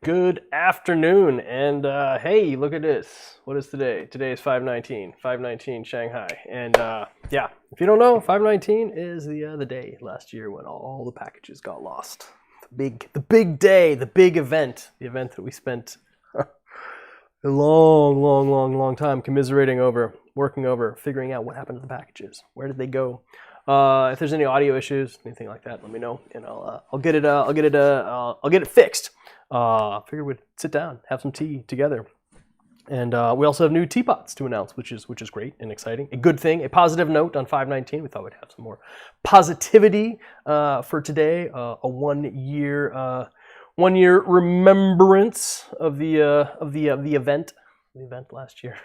Good afternoon, and hey, look at this. What is today? Today is 5/19 Shanghai, and yeah, if you don't know, 5/19 is the day last year when all the packages got lost. The big day, the big event, the event that we spent a long time commiserating over, working over, figuring out what happened to the packages. Where did they go? If there's any audio issues, anything like that, let me know, and I'll get it fixed. Figured we'd sit down, have some tea together, and we also have new teapots to announce, which is great and exciting. A good thing, a positive note on 5/19. We thought we'd have some more positivity for today. A 1 year remembrance of the event last year.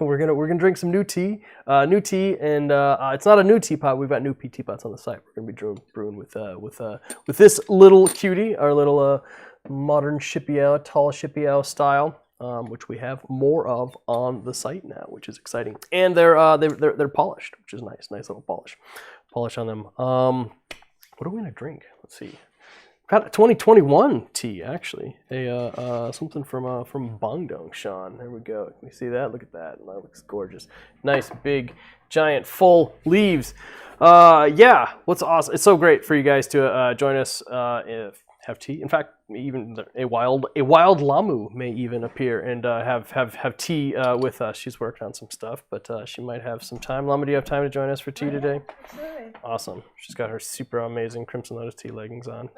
We're gonna drink some new tea, and it's not a new teapot. We've got new teapots on the site. We're gonna be brewing with this little cutie, our little modern tall shippy style, which we have more of on the site now, which is exciting. And they're polished, which is nice little polish on them. What are we gonna drink? Let's see. Got a 2021 tea, actually. Something from Bangdong-shan. There we go. Can you see that? Look at that. That looks gorgeous. Nice, big, giant, full leaves. Yeah, what's awesome. It's so great for you guys to join us, have tea. In fact, even a wild lamu may even appear and have tea with us. She's working on some stuff, but she might have some time. Lamu, do you have time to join us for tea today? Absolutely. Awesome. She's got her super amazing Crimson Lotus tea leggings on.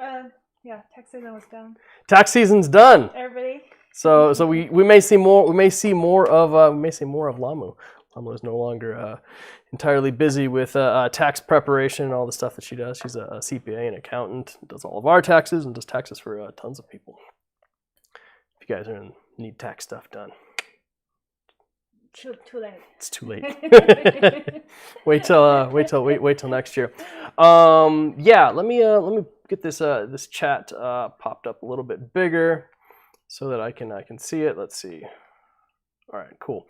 Yeah, tax season was done. Tax season's done. Everybody. So we may see more of Lamu. Lamu is no longer entirely busy with tax preparation and all the stuff that she does. She's a CPA and accountant, does all of our taxes and does taxes for tons of people. If you guys need tax stuff done, Too late. it's too late. wait till next year. Yeah, let me get this chat popped up a little bit bigger so that I can see it. Let's see. All right, cool.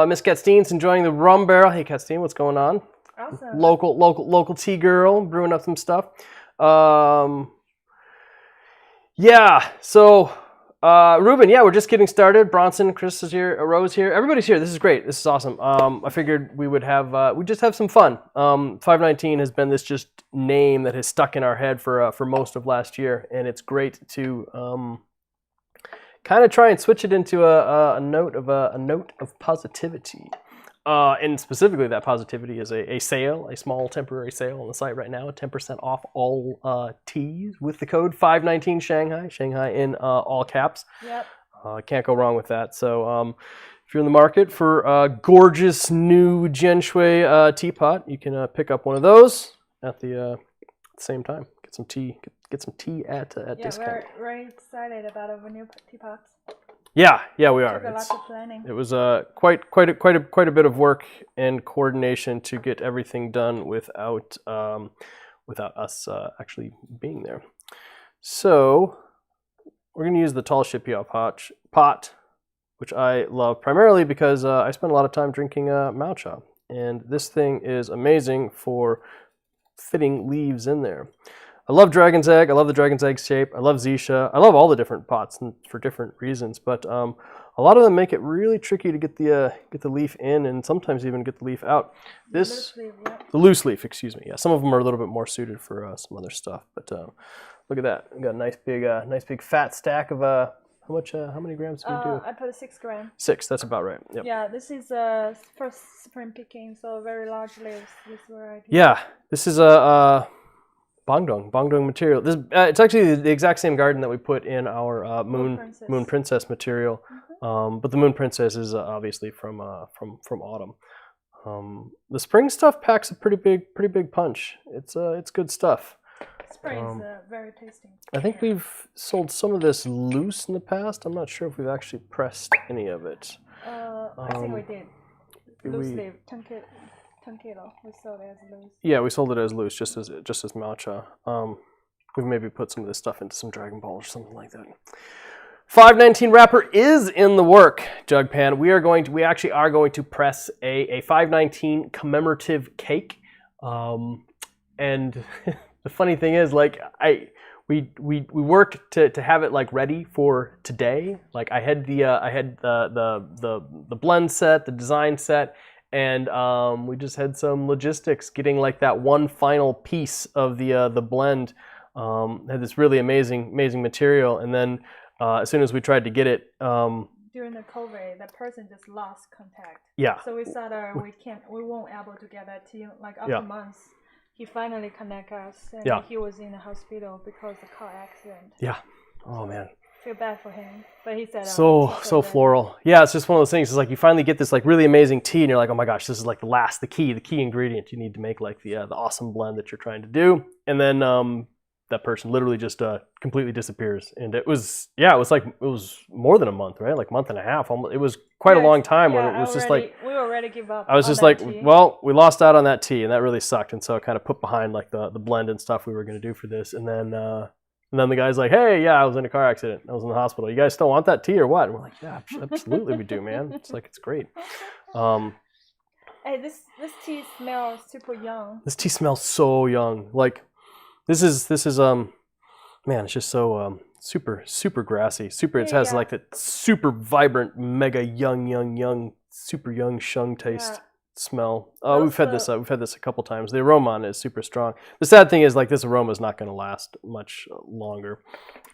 Miss Katsteen's enjoying the rum barrel. Hey, Katstein, what's going on? Awesome. Local tea girl, brewing up some stuff. Yeah, so Ruben, yeah, we're just getting started. Bronson, Chris is here, Rose here. Everybody's here. This is great. This is awesome. I figured we would just have some fun. 5/19 has been this just name that has stuck in our head for most of last year, and it's great to kind of try and switch it into a note of positivity. And specifically, that positivity is a sale, a small temporary sale on the site right now, 10% off all teas with the code 5/19 Shanghai in all caps. Yep. Can't go wrong with that. So if you're in the market for a gorgeous new Jianshui teapot, you can pick up one of those at the same time. Get some tea. Get some tea at discount. Yeah, we're very excited about our new teapots. Yeah, we are. Took a lot of planning. It was quite a bit of work and coordination to get everything done without us actually being there. So we're gonna use the tall shippy pot, which I love primarily because I spend a lot of time drinking matcha, and this thing is amazing for fitting leaves in there. I love Dragon's Egg. I love the Dragon's Egg shape. I love Zisha. I love all the different pots for different reasons, but a lot of them make it really tricky to get the leaf in, and sometimes even get the leaf out. The loose leaf, excuse me. Yeah, some of them are a little bit more suited for some other stuff. But look at that. We got a nice big fat stack of how many grams do you do? I put 6 grams. 6. That's about right. Yep. Yeah, this is first spring picking, so very large leaves. This variety. Yeah, this is a Bangdong material. This it's actually the exact same garden that we put in our Moon Princess material, but the Moon Princess is obviously from autumn. The spring stuff packs a pretty big punch. It's good stuff. Spring is very tasty. I think we've sold some of this loose in the past. I'm not sure if we've actually pressed any of it. I think we did. Loose leaf, 10 kilo. We sold it as loose. Yeah, we sold it as loose, just as matcha. We've maybe put some of this stuff into some Dragon Ball or something like that. 5/19 wrapper is in the work, Jugpan. We actually are going to press a 5/19 commemorative cake. And the funny thing is, like, we worked to have it like ready for today. Like I had the blend set, the design set, and we just had some logistics getting like that one final piece of the blend. Had this really amazing material, and then as soon as we tried to get it. During the COVID, that person just lost contact. Yeah. So we thought we won't able to get that team. Like after months, he finally connect us, and he was in the hospital because of the car accident. Yeah. Oh man. Feel bad for him, but he said so floral. Yeah, it's just one of those things. It's like you finally get this like really amazing tea, and you're like, oh my gosh, this is like the key ingredient you need to make like the awesome blend that you're trying to do, and then that person literally just completely disappears. And it was more than a month, right? Like month and a half. Almost, it was quite a long time when it was just like we already give up. I was just like, well, we lost out on that tea, and that really sucked. And so I kind of put behind like the blend and stuff we were going to do for this, and then the guy's like, hey, yeah, I was in a car accident. I was in the hospital. You guys still want that tea or what? And we're like, yeah, absolutely we do, man. It's like it's great. Hey, this tea smells super young. This tea smells so young. Like. This is man, it's just so super grassy. It has like that super vibrant, mega young, super young shung taste smell. We've had this a couple times. The aroma on it is super strong. The sad thing is like this aroma is not going to last much longer.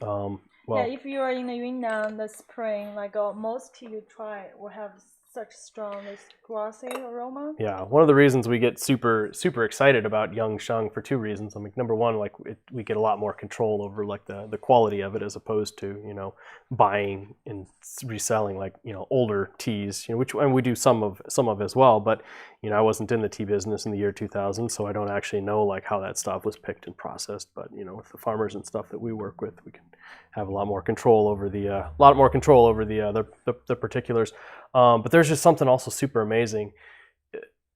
If you are in the Yunnan, the spring, like most tea you try will have such strong, grassy aroma. Yeah, one of the reasons we get super excited about young shung for two reasons. I mean, number one, like we get a lot more control over like the quality of it as opposed to buying and reselling like older teas, which and we do some of as well. But I wasn't in the tea business in the year 2000, so I don't actually know like how that stuff was picked and processed. But with the farmers and stuff that we work with, we can have a lot more control over the particulars. But there's just something also super amazing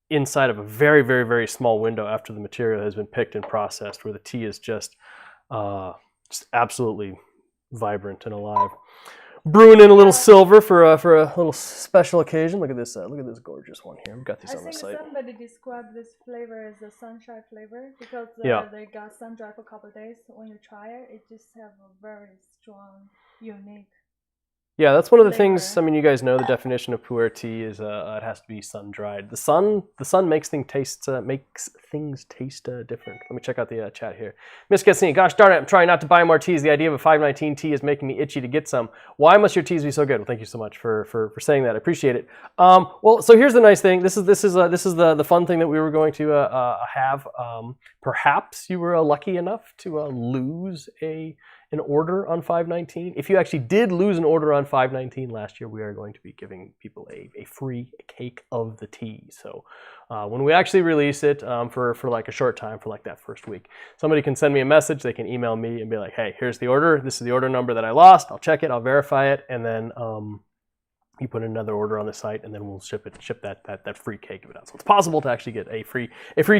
inside of a very, very, very small window after the material has been picked and processed, where the tea is just absolutely vibrant and alive. Brewing in a little silver for a little special occasion. Look at this gorgeous one here. We've got these on the site. I think somebody described this flavor as a sunshine flavor because they got sun dry for a couple of days. When you try it, it just have a very strong, unique. Yeah, that's one of the things. I mean, you guys know the definition of pu'er tea is it has to be sun dried. The sun makes things taste different. Let me check out the chat here. Miss Gassini, gosh darn it, I'm trying not to buy more teas. The idea of a 519 tea is making me itchy to get some. Why must your teas be so good? Well, thank you so much for saying that. I appreciate it. Well, so here's the nice thing. This is the fun thing that we were going to have. Perhaps you were lucky enough to lose an order on 519. If you actually did lose an order on 519 last year, we are going to be giving people a free cake of the tea. So when we actually release it for like a short time, for like that first week, somebody can send me a message. They can email me and be like, hey, here's the order. This is the order number that I lost. I'll check it. I'll verify it. And then you put another order on the site, and then we'll ship that free cake of it out. So it's possible to actually get a free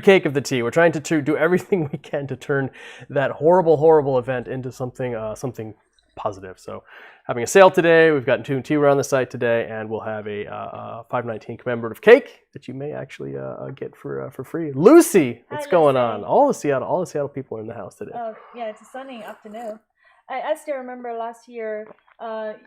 cake of the tea. We're trying to do everything we can to turn that horrible event into something positive. So having a sale today, we've got two teaware on the site today, and we'll have a 519 commemorative cake that you may actually get for free. Lucy, what's going on? All the Seattle people are in the house today. Oh yeah, it's a sunny afternoon. I still remember last year.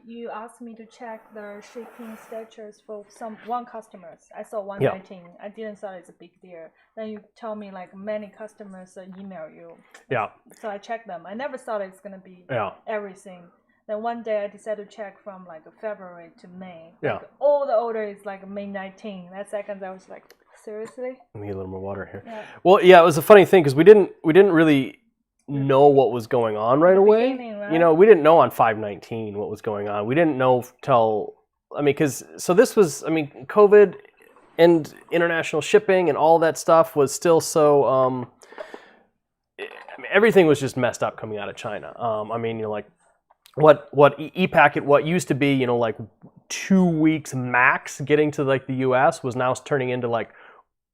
You asked me to check the shipping status for one customers. I saw 119. Yeah. I didn't thought it's a big deal. Then you tell me like many customers email you. Yeah. So I checked them. I never thought it's gonna be everything. Then one day I decided to check from like February to May. Yeah. Like, all the order is like May 19. That second I was like, seriously? Let me get a little more water here. Yeah. Well, yeah, it was a funny thing because we didn't really know what was going on right away. Right? We didn't know on 519 what was going on. We didn't know till this was COVID and international shipping and all that stuff was still so everything was just messed up coming out of China. Like what e-packet, what used to be like 2 weeks max getting to like the US was now turning into like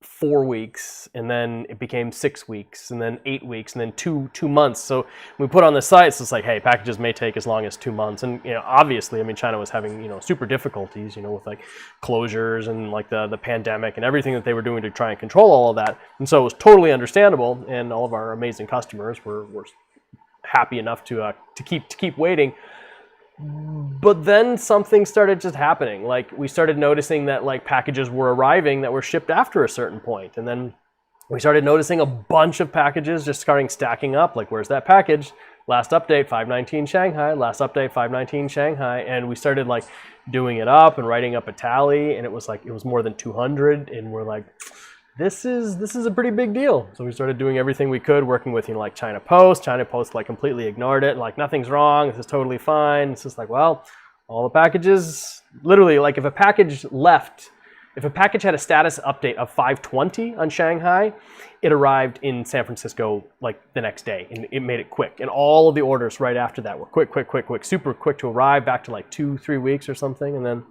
4 weeks, and then it became 6 weeks, and then 8 weeks, and then two months. So we put on the site, so it's like, hey, packages may take as long as 2 months. And obviously, China was having super difficulties, with like closures and like the pandemic and everything that they were doing to try and control all of that. And so it was totally understandable, and all of our amazing customers were happy enough to keep waiting. But then something started just happening. Like we started noticing that like packages were arriving that were shipped after a certain point, and then we started noticing a bunch of packages just starting stacking up. Like, where's that package? Last update 519 Shanghai. Last update 519 Shanghai, and we started like doing it up and writing up a tally, and it was more than 200, and we're like, this is a pretty big deal. So we started doing everything we could, working with like China Post. China Post like completely ignored it, like nothing's wrong, this is totally fine. It's just like, well, all the packages, literally, like if a package had a status update of 520 on Shanghai, it arrived in San Francisco like the next day, and it made it quick. And all of the orders right after that were quick, super quick to arrive, back to like 2-3 weeks or something, and then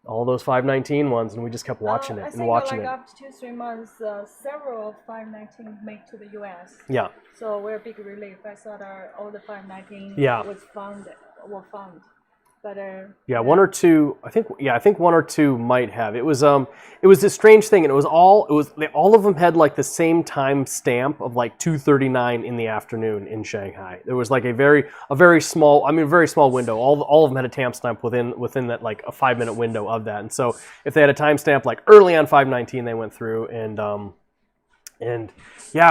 all those 519 ones, and we just kept watching it and watching it. After 2-3 months, several 519 made to the U.S. Yeah. So we're a big relief. I saw that all the 519 were found. But one or two. I think one or two might have. It was this strange thing, and all of them had like the same time stamp of like 2:39 in the afternoon in Shanghai. There was like a very small window. All of them had a timestamp within that like a 5-minute window of that. And so if they had a timestamp like early on 519, they went through and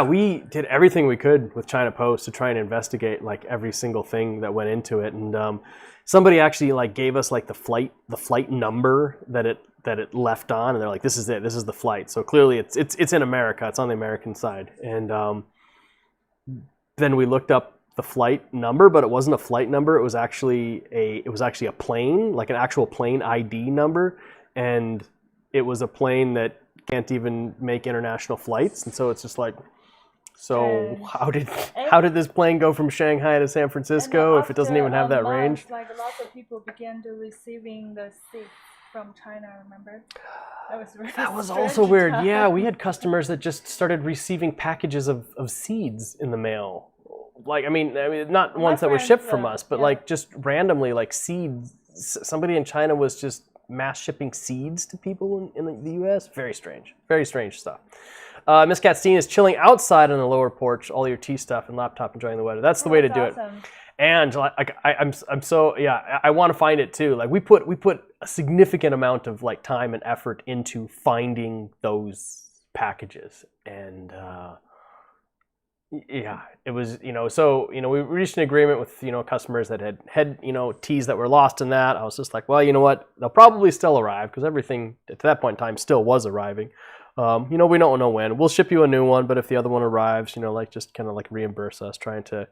we did everything we could with China Post to try and investigate like every single thing that went into it. And somebody actually like gave us like the flight number that it left on, and they're like, this is it, this is the flight. So clearly it's in America, it's on the American side. And then we looked up the flight number, but it wasn't a flight number. It was actually a plane, like an actual plane ID number, and it was a plane that can't even make international flights. And so it's just like, so how did this plane go from Shanghai to San Francisco if it doesn't even have that range? Like lots of people began to receiving the seeds from China. Remember? That was also weird. Yeah, we had customers that just started receiving packages of seeds in the mail. Like, I mean, not ones that were shipped from us, but like just randomly, like seeds. Somebody in China was just mass shipping seeds to people in the U.S. Very strange stuff. Miss Catstein is chilling outside on the lower porch, all your tea stuff and laptop, enjoying the weather. That's the way to do awesome. it. And like I'm so I want to find it too. Like we put a significant amount of like time and effort into finding those packages, and it was we reached an agreement with customers that had teas that were lost in that. I was just like, well, you know what, they'll probably still arrive because everything at that point in time still was arriving. We don't know when. We'll ship you a new one, but if the other one arrives, like just kind of like reimburse us, trying to.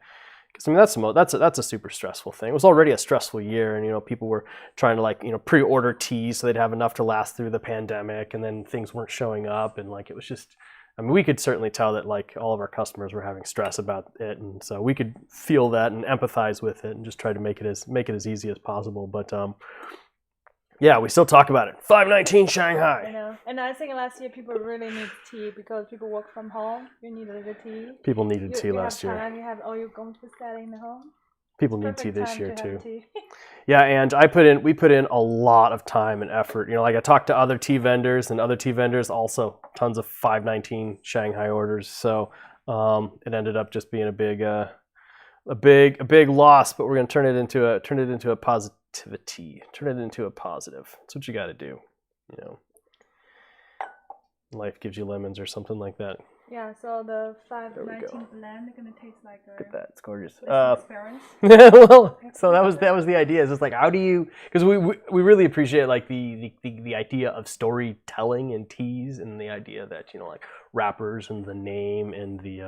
Because I mean that's a super stressful thing. It was already a stressful year, and people were trying to like pre-order teas so they'd have enough to last through the pandemic, and then things weren't showing up, and like it was just. I mean, we could certainly tell that like all of our customers were having stress about it, and so we could feel that and empathize with it, and just try to make it as easy as possible. But we still talk about it. 519 Shanghai. I know, and I think last year people really need tea because people work from home. You need a little tea. People needed tea last year. You have all your going to study in the home. People need tea this year too. Yeah, and we put in a lot of time and effort. Like I talked to other tea vendors, and other tea vendors also tons of 519 Shanghai orders. So it ended up just being a big loss. But we're gonna turn it into a positivity. Turn it into a positive. That's what you got to do. Life gives you lemons or something like that. Yeah, so the 519 blend is gonna taste like a. Look at that, it's gorgeous. Experience. Well, so that was the idea. It's just like, how do you? Because we really appreciate like the idea of storytelling in teas, and the idea that like wrappers and the name and the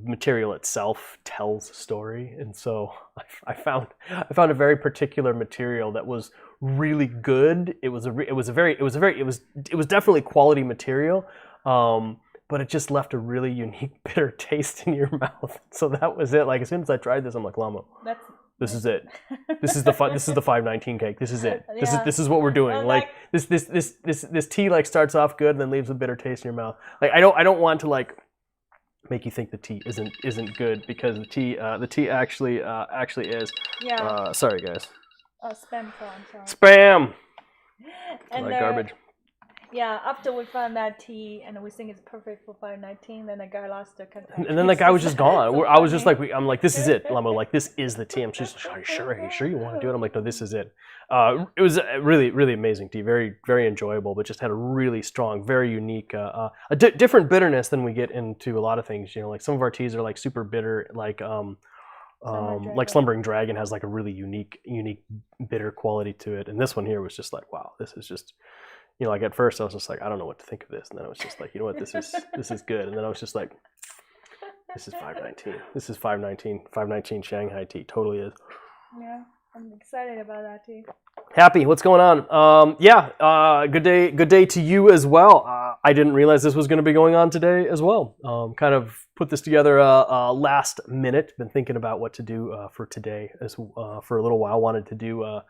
material itself tells a story. And so I found a very particular material that was really good. It was definitely quality material, but it just left a really unique bitter taste in your mouth. So that was it. Like as soon as I tried this, I'm like, Lamo, this is it. This is the 519 cake. This is it. This is what we're doing. Like this tea like starts off good and then leaves a bitter taste in your mouth. Like I don't want to like make you think the tea isn't good, because the tea actually is. Yeah. Sorry guys. Spam phone. Sorry. Spam. And like garbage. Yeah, after we found that tea and we think it's perfect for 519, then the guy lost the contact. And then the guy was just gone. So I was just funny. like, I'm like, this is it. I'm like, this is the tea. I'm just, are you sure? Are you sure you want to do it? I'm like, no, this is it. It was a really, really amazing tea. Very, very enjoyable, but just had a really strong, very unique, different bitterness than we get into a lot of things. You know, like some of our teas are like super bitter, like Slumbering Dragon has like a really unique bitter quality to it. And this one here was just like, wow, this is just, you know, like at first I was just like, I don't know what to think of this. And then I was just like, you know what, this is good. And then I was just like, this is 519. This is 519 Shanghai tea. Totally is. Yeah, I'm excited about that tea. Happy. What's going on? Good day to you as well. I didn't realize this was going to be going on today as well. Kind of put this together last minute. Been thinking about what to do for today for a little while. Wanted to do a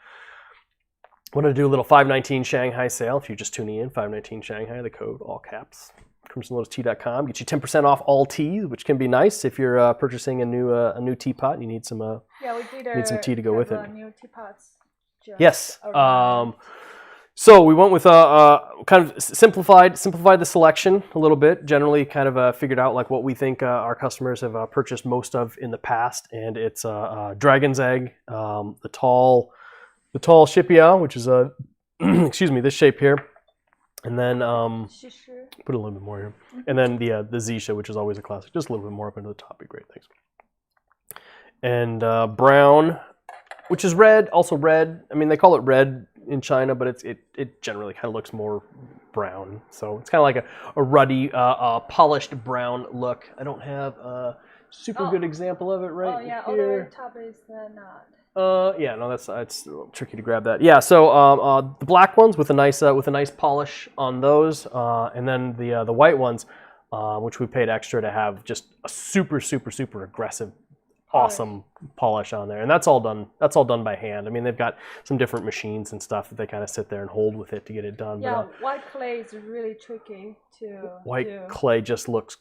little 519 Shanghai sale. If you're just tuning in, 519 Shanghai, the code all caps. CrimsonLotusTea.com. Get you 10% off all tea, which can be nice if you're purchasing a new teapot. You need some need some tea to go with it. New teapots. Yes. So we went with kind of simplified the selection a little bit. Generally, kind of figured out like what we think our customers have purchased most of in the past, and it's Dragon's Egg, the tall Shipia, which is excuse me, this shape here, and then put a little bit more here, and then the Zisha, which is always a classic. Just a little bit more up into the top, be great, thanks. And brown, which is red, also red. I mean, they call it red in China, but it generally kind of looks more brown. So it's kind of like a ruddy, polished brown look. I don't have a super good example of it right here. Oh, the top is not. Yeah, no, it's a little tricky to grab that. Yeah, so the black ones with a nice polish on those, and then the white ones, which we paid extra to have just a super aggressive, awesome polish on there, and that's all done by hand. I mean, they've got some different machines and stuff that they kind of sit there and hold with it to get it done. Yeah, but, white clay is really tricky to white clay just looks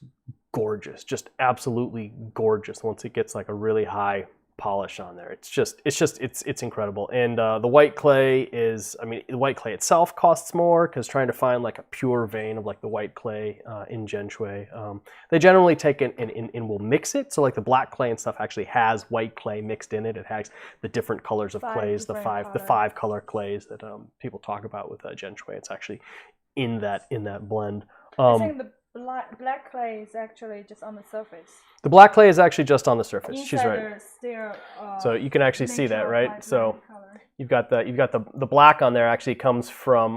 gorgeous, just absolutely gorgeous once it gets like a really high polish on there. It's incredible. And the white clay is, I mean, the white clay itself costs more because trying to find like a pure vein of like the white clay in Zhenchui, they generally take it and will mix it. So like the black clay and stuff actually has white clay mixed in it. It has the different colors of clays, the five color clays that people talk about with Zhenchui. It's actually in that blend. I think the black clay is actually just on the surface. The black clay is actually just just on the surface. Inside She's right. Still, so you can actually see that, right? So you've got the black on there actually comes from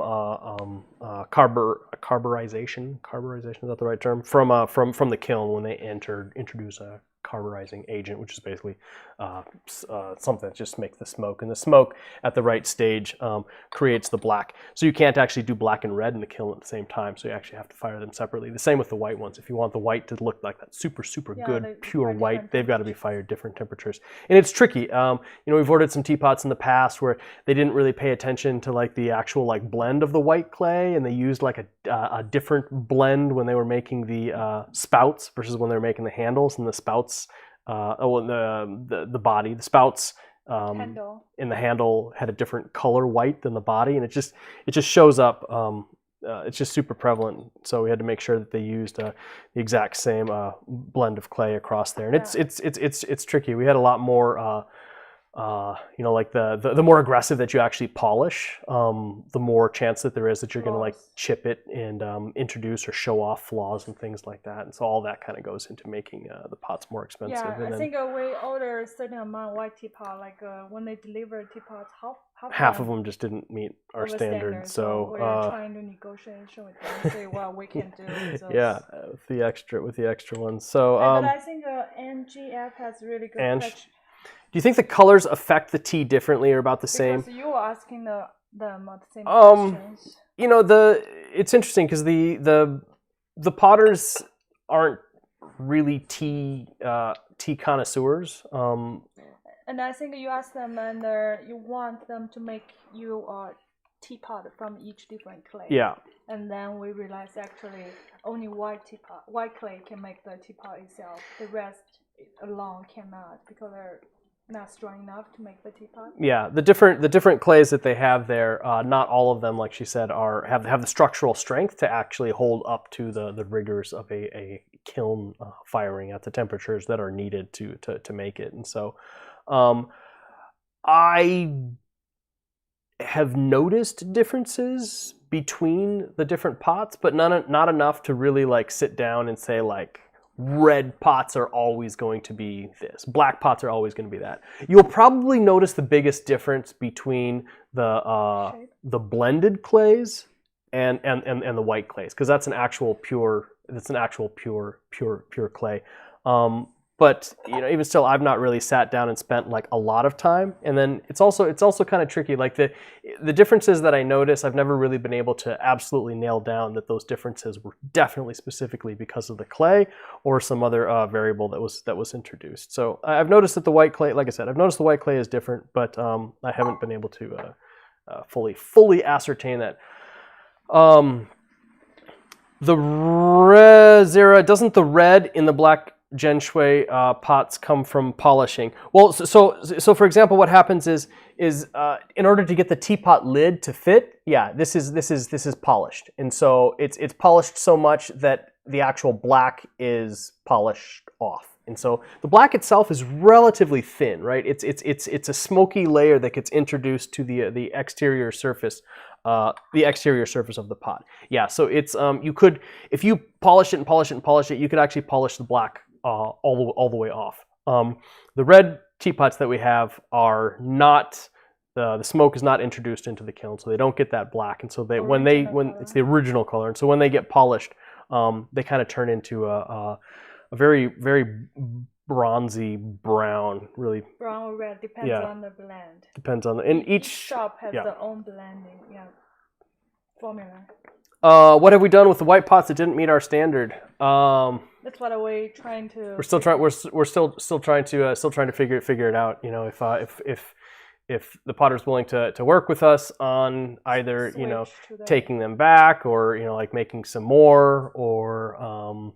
carburization. Carburization, is that the right term? From the kiln when they introduce a carburizing agent, which is basically something that just makes the smoke. And the smoke at the right stage creates the black. So you can't actually do black and red in the kiln at the same time. So you actually have to fire them separately. The same with the white ones. If you want the white to look like that super good pure white, they've got to be fired different temperatures. And it's tricky. We've ordered some teapots in the past where they didn't really pay attention to like the actual like blend of the white clay, and they used like a different blend when they were making the spouts versus when they were making the handles. And the spouts, the body, the spouts in the handle had a different color white than the body, and it just shows up. It's just super prevalent, so we had to make sure that they used the exact same blend of clay across there, and it's tricky. We had a lot more, like the more aggressive that you actually polish, the more chance that there is that you're going to like chip it and introduce or show off flaws and things like that, and so all that kind of goes into making the pots more expensive. Yeah, I think we ordered a certain amount of white teapot, like when they deliver teapots, half of them just didn't meet our standards, so we're trying to negotiate with them and say, well, we can do those. Yeah, with the extra ones. So but I think NGF has really good touch. Do you think the colors affect the tea differently or about the same? Because you were asking them the same questions. It's interesting because the potters aren't really tea connoisseurs. And I think you ask them, and you want them to make you a teapot from each different clay. Yeah. And then we realized actually only white clay can make the teapot itself. The rest alone cannot, because they're not strong enough to make the teapot. Yeah, the different clays that they have there, not all of them, like she said, have the structural strength to actually hold up to the rigors of a kiln firing at the temperatures that are needed to make it. And so I have noticed differences between the different pots, but not enough to really like sit down and say like red pots are always going to be this, black pots are always going to be that. You'll probably notice the biggest difference between the blended clays and the white clays, because that's an actual pure clay. But you know, even still, I've not really sat down and spent like a lot of time. And then it's also kind of tricky. Like the differences that I notice, I've never really been able to absolutely nail down that those differences were definitely specifically because of the clay or some other variable that was introduced. So I've noticed that the white clay, like I said, I've noticed the white clay is different, but I haven't been able to fully ascertain that. The Zera, doesn't the red in the black Gen Shui pots come from polishing? Well, so for example, what happens is in order to get the teapot lid to fit, yeah, this is polished, and so it's polished so much that the actual black is polished off, and so the black itself is relatively thin, right? It's a smoky layer that gets introduced to the exterior surface. The exterior surface of the pot. Yeah, so it's you could, if you polish it, you could actually polish the black all the way off. The red teapots that we have are not, the smoke is not introduced into the kiln, so they don't get that black, and so when it's the original color, and so when they get polished, they kind of turn into a very bronzy brown, really brown or red, depends on the blend. Depends on and each shop has their own blending formula. What have we done with the white pots that didn't meet our standard? That's what we're trying to. We're still trying. We're still trying to figure it out. You know, if the potter's willing to work with us on either taking them back, or like making some more, or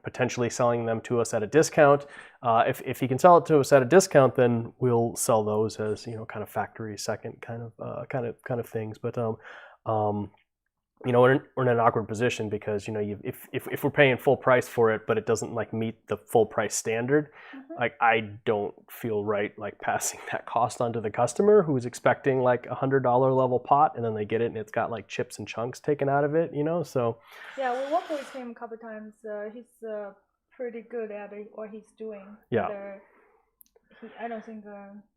potentially selling them to us at a discount. If he can sell it to us at a discount, then we'll sell those as kind of factory second kind of things. But we're in an awkward position because if we're paying full price for it, but it doesn't like meet the full price standard, like I don't feel right like passing that cost on to the customer who's expecting like $100 level pot, and then they get it and it's got like chips and chunks taken out of it, So yeah, we worked with him a couple times. He's pretty good at what he's doing. Yeah. I don't think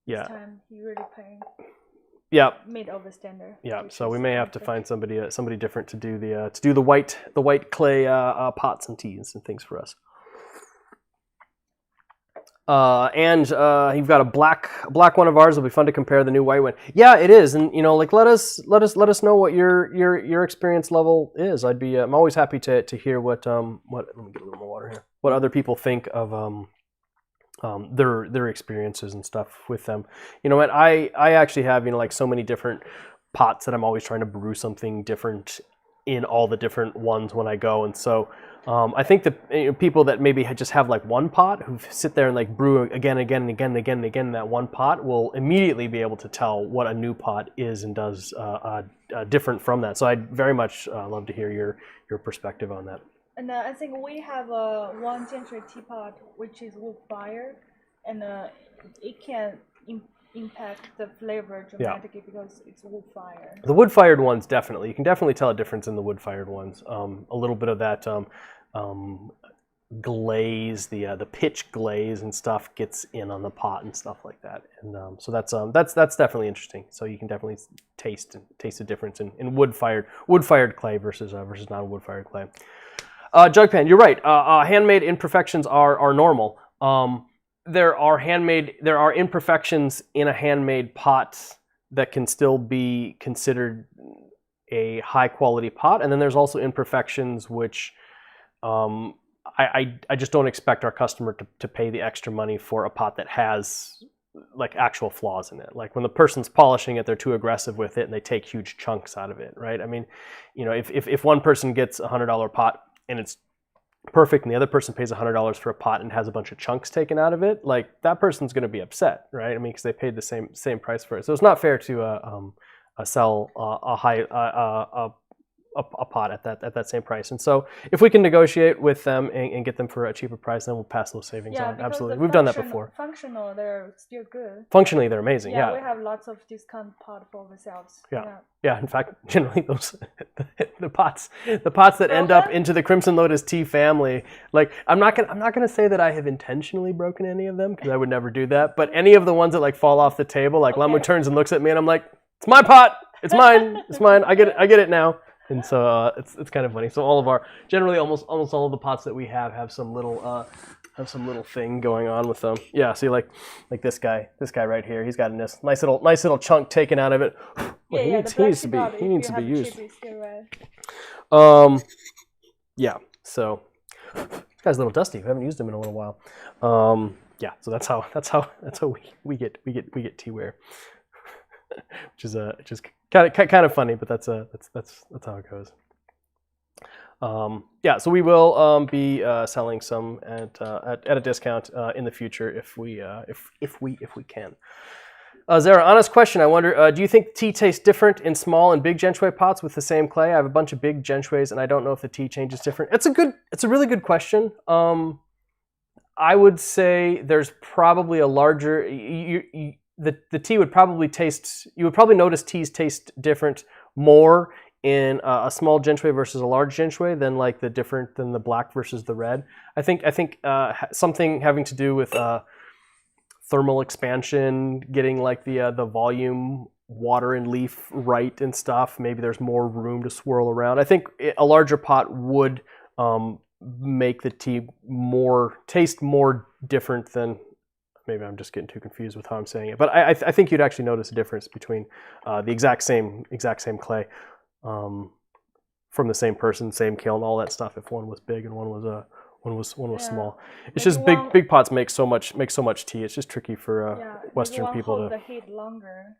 this time he really paying. Yeah. Made over standard. Yeah. So we may have to find somebody different to do the white clay pots and teas and things for us. And you've got a black one of ours. It'll be fun to compare the new white one. Yeah, it is. And like let us know what your experience level is. I'm always happy to hear what let me get a little more water here. What other people think of their experiences and stuff with them. And I actually have like so many different pots that I'm always trying to brew something different in all the different ones when I go. And so I think that people that maybe just have like one pot who sit there and like brew again in that one pot will immediately be able to tell what a new pot is and does different from that. So I'd very much love to hear your perspective on that. And I think we have one Gen Shui teapot which is wood fired, and it can impact the flavor dramatically because it's wood fired. The wood fired ones definitely. You can definitely tell a difference in the wood fired ones. A little bit of that glaze, the pitch glaze and stuff gets in on the pot and stuff like that. And so that's definitely interesting. So you can definitely taste the difference in wood fired clay versus not a wood fired clay. Jug pan, you're right. Handmade imperfections are normal. There are imperfections in a handmade pot that can still be considered a high quality pot, and then there's also imperfections which I just don't expect our customer to pay the extra money for a pot that has like actual flaws in it. Like when the person's polishing it, they're too aggressive with it and they take huge chunks out of it, right? I mean, if one person gets $100 pot and it's perfect, and the other person pays $100 for a pot and has a bunch of chunks taken out of it, like that person's going to be upset, right? I mean, because they paid the same price for it. So it's not fair to sell a pot at that same price. And so if we can negotiate with them and get them for a cheaper price, then we'll pass those savings on. Absolutely, we've done that before. Functional, they're still good. Functionally, they're amazing. Yeah, we have lots of discount pot for ourselves. Yeah. In fact, generally those the pots that end up into the Crimson Lotus tea family. Like I'm not gonna say that I have intentionally broken any of them because I would never do that. But any of the ones that like fall off the table, like Lamu turns and looks at me and I'm like, it's my pot, it's mine, it's mine. I get it now. And so it's kind of funny. So generally almost all of the pots that we have some little thing going on with them. Yeah, see like this guy right here, he's got a nice little chunk taken out of it. Well, he needs to be used. Yeah. So this guy's a little dusty. We haven't used him in a little while. Yeah. So that's how we get teaware, which is kind of funny, but that's how it goes. Yeah, so we will be selling some at a discount in the future if we can. Zara, honest question. I wonder, do you think tea tastes different in small and big genshui pots with the same clay? I have a bunch of big genshuis, and I don't know if the tea changes different. It's a really good question. I would say there's probably a larger. The tea would probably taste. You would probably notice teas taste different more in a small genshui versus a large genshui than the black versus the red. I think something having to do with thermal expansion, getting like the volume, water and leaf right and stuff. Maybe there's more room to swirl around. I think a larger pot would make the tea taste more different than. Maybe I'm just getting too confused with how I'm saying it, but I think you'd actually notice a difference between the exact same clay from the same person, same kiln, all that stuff. If one was big and one was small, it's just big pots make so much tea. It's just tricky for Western people to. The heat longer.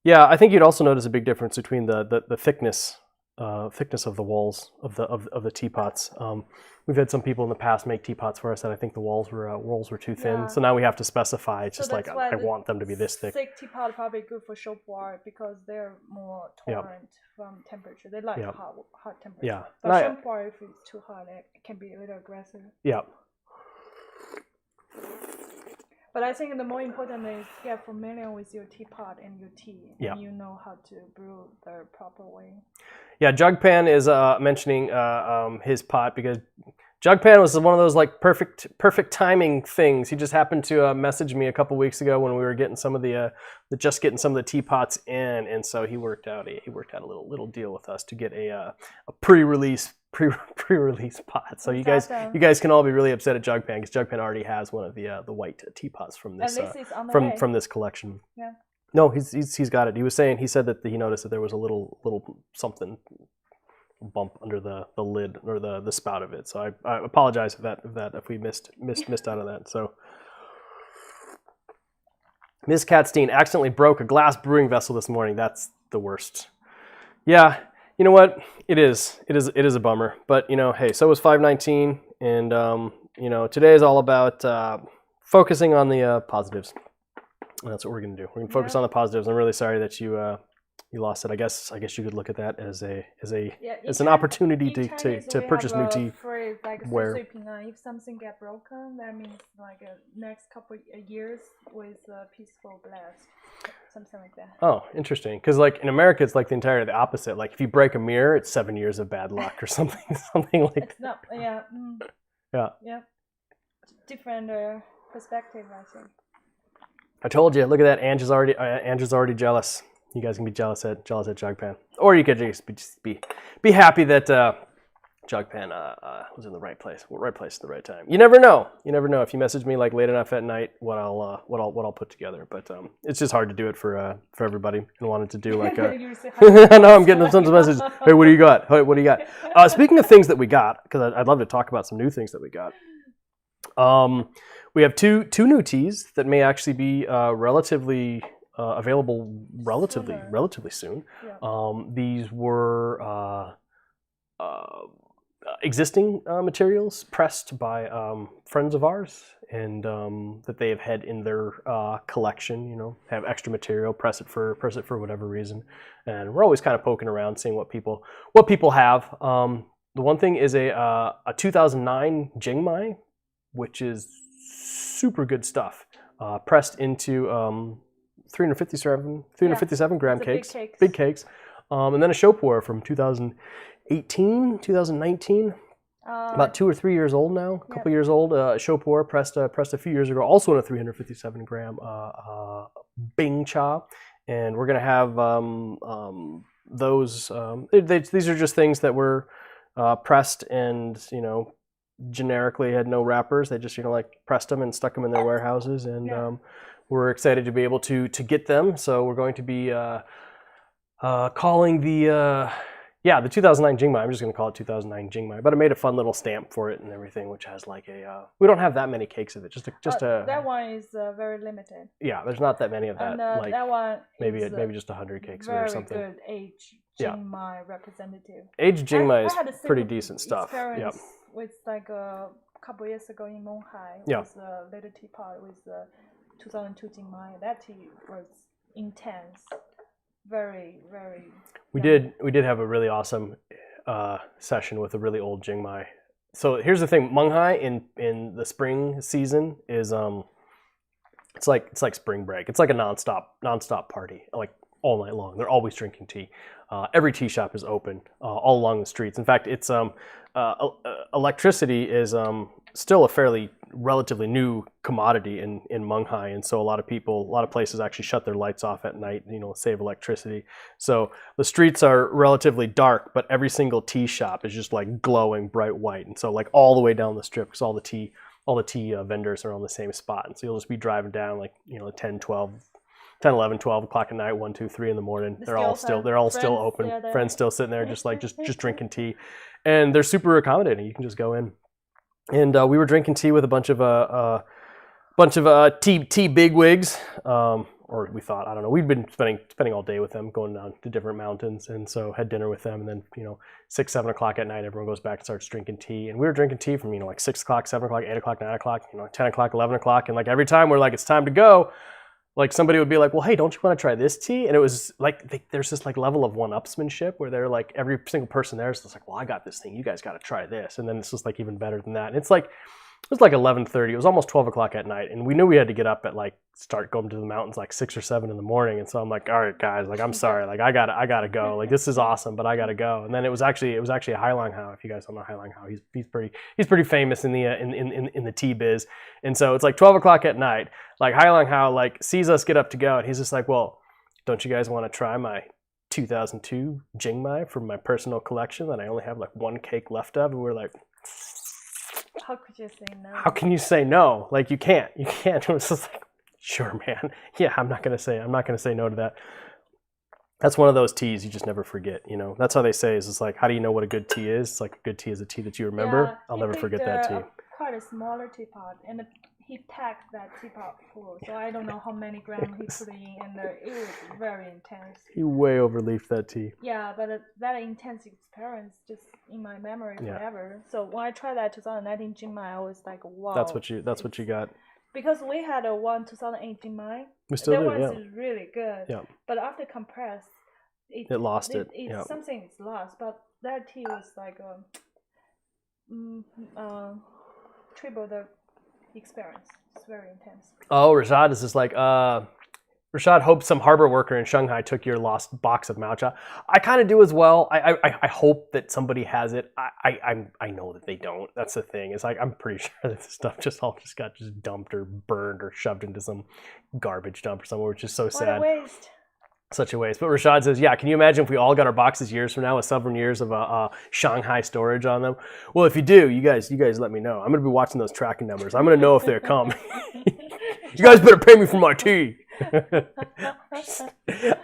Yeah, I think you'd also notice a big difference between the thickness of the walls of the teapots. We've had some people in the past make teapots for us that I think the walls were too thin. So now we have to specify. It's just like I want them to be this thick. Thick teapot probably good for show pu'er because they're more tolerant from temperature. They like hot temperature. Yeah. But show pu'er, if it's too hot, it can be a little aggressive. Yeah. But I think the more important is get familiar with your teapot and your tea, and you know how to brew the proper way. Yeah, Jugpan is mentioning his pot because Jugpan was one of those like perfect timing things. He just happened to message me a couple weeks ago when we were getting some of the getting some of the teapots in, and so he worked out a little deal with us to get a pre-release pot. So you guys can all be really upset at Jugpan because Jugpan already has one of the white teapots from this from this collection. Yeah. No, he's got it. He said that he noticed that there was a little something bump under the lid or the spout of it. So I apologize if we missed out on that. So Ms. Katstein accidentally broke a glass brewing vessel this morning. That's the worst. Yeah, you know what? It is a bummer. But hey, so was 519, and today is all about focusing on the positives. And that's what we're going to do. We're going to focus on the positives. I'm really sorry that you lost it. I guess you could look at that as an opportunity to purchase new tea. Phrase, like, if something get broken, that means like next couple of years with a peaceful blast, something like that. Oh, interesting. Because like in America, it's like the opposite. Like if you break a mirror, it's 7 years of bad luck or something like that. It's not. Yeah. Yeah. Yeah. Different perspective, I think. I told you. Look at that. Andrew's already jealous. You guys can be jealous at Jugpan, or you could just be happy that Jugpan was in the right place at the right time. You never know. If you message me like late enough at night, what I'll put together. But it's just hard to do it for everybody and wanted to do like a. I know I'm getting tons of messages. Hey, what do you got? Hey, what do you got? Speaking of things that we got, because I'd love to talk about some new things that we got. We have two new teas that may actually be relatively available relatively soon. Yeah. These were existing materials pressed by friends of ours, and that they have had in their collection. You know, have extra material, press it for whatever reason, and we're always kind of poking around, seeing what people have. The one thing is a 2009 Jingmai, which is super good stuff, pressed into 357 gram cakes, big cakes, and then a pu-erh from 2018, 2019, about 2 or 3 years old now, a couple years old. pu-erh pressed a few years ago, also in a 357 gram Bing cha, and we're gonna have those. These are just things that were pressed and, you know, generically had no wrappers. They just, you know, like pressed them and stuck them in their warehouses, and we're excited to be able to get them. So we're going to be calling the 2009 Jingmai. I'm just going to call it 2009 Jingmai, but I made a fun little stamp for it and everything, which has like a we don't have that many cakes of it. Just a that one is very limited. Yeah, there's not that many of that. And like that one maybe just 100 cakes of it or something. Very good aged Jingmai representative. Aged Jingmai is pretty decent stuff. Yep. With like a couple years ago in Shanghai, with a little teapot with the 2002 Jingmai. That tea was intense, very, very. We did have a really awesome session with a really old Jingmai. So here's the thing: Shanghai in the spring season is it's like spring break. It's like a nonstop party, like all night long. They're always drinking tea. Every tea shop is open all along the streets. In fact, it's electricity is still a fairly relatively new commodity in Shanghai, and so a lot of places actually shut their lights off at night, you know, save electricity. So the streets are relatively dark, but every single tea shop is just like glowing bright white, and so like all the way down the strip, because all the tea vendors are on the same spot, and so you'll just be driving down like, you know, 10, 11, 12 o'clock at night, 1, 2, 3 in the morning. They're all still open. Friends still sitting there, just drinking tea, and they're super accommodating. You can just go in, and we were drinking tea with a bunch of tea bigwigs, or we thought, I don't know. We'd been spending all day with them, going down to different mountains, and so had dinner with them, and then, you know, 6, 7 o'clock at night, everyone goes back and starts drinking tea, and we were drinking tea from, you know, like 6 o'clock, 7 o'clock, 8 o'clock, 9 o'clock, you know, 10 o'clock, 11 o'clock, and like every time we're like, it's time to go. Like somebody would be like, well, hey, don't you want to try this tea? And it was like, there's this like level of one-upsmanship where they're like, every single person there is just like, well, I got this thing, you guys got to try this. And then it's just like even better than that. And it was like 11:30. It was almost 12 o'clock at night. And we knew we had to get up at like, start going to the mountains like 6 or 7 in the morning. And so I'm like, all right, guys, like, I'm sorry. Like, I gotta go. Like, this is awesome, but I gotta go. And then it was actually a Hailanghao. If you guys don't know Hailanghao, he's pretty famous in the in the tea biz. And so it's like 12 o'clock at night. Like Hailanghao like sees us get up to go, and he's just like, well, don't you guys want to try my 2002 Jingmai from my personal collection that I only have like 1 cake left of? And we're like, how could you say no? How can you say no? Like, you can't. It was just like, sure, man. Yeah, I'm not gonna say no to that. That's one of those teas you just never forget, you know. That's how they say, is it's like, how do you know what a good tea is? It's like, a good tea is a tea that you remember. Yeah, I'll never forget that tea. Quite a smaller teapot, and he packed that teapot full, so I don't know how many grams he put in, and it was very intense. He way overleafed that tea. Yeah, but that intense experience just in my memory forever. So when I tried that 2019 Jingmai, I was like, wow. That's what you got. Because we had a 2008 Jingmai. We still do, That was really good. Yeah. But after compressed, it lost it. Something is lost, but that tea was like triple the experience. It's very intense. Oh, Rashad is just like, Rashad hopes some harbor worker in Shanghai took your lost box of matcha. I kind of do as well. I hope that somebody has it. I know that they don't. That's the thing. It's like, I'm pretty sure that this stuff got dumped or burned or shoved into some garbage dump or somewhere, which is so sad. What a waste. Such a waste. But Rashad says, yeah, can you imagine if we all got our boxes years from now with several years of Shanghai storage on them? Well, if you do, you guys let me know. I'm going to be watching those tracking numbers. I'm going to know if they're coming. You guys better pay me for my tea.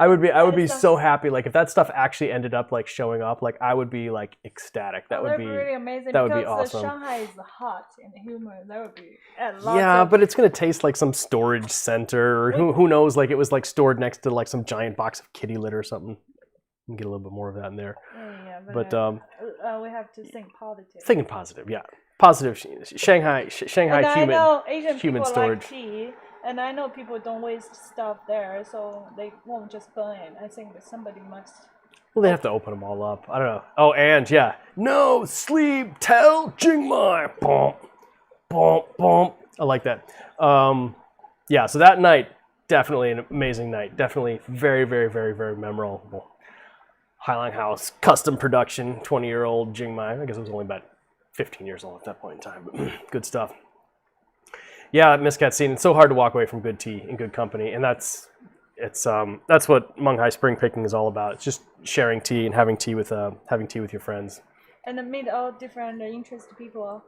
I would be so happy. Like, if that stuff actually ended up like showing up, like, I would be like ecstatic. That would be really amazing. That would be awesome. Shanghai is hot and humid. That would be but it's gonna taste like some storage center, or who knows? Like, it was like stored next to like some giant box of kitty litter or something. You can get a little bit more of that in there. Yeah, but we have to think positive. Thinking positive, yeah. Positive Shanghai And I human know Asian human people storage. like tea, and I know people don't waste stuff there, so they won't just burn it. I think that somebody must. Well, they have to open them all up. I don't know. Oh, and yeah. No sleep, tell Jingmai. Bump, bump, bump. I like that. Yeah, so that night, definitely an amazing night. Definitely very, very, very, very memorable. Hailang House, custom production, 20-year-old Jingmai. I guess it was only about 15 years old at that point in time, but good stuff. Yeah, Miss Katsine, it's so hard to walk away from good tea and good company, and that's what Munghai spring picking is all about. It's just sharing tea and having tea with your friends. And then meet all different interested people,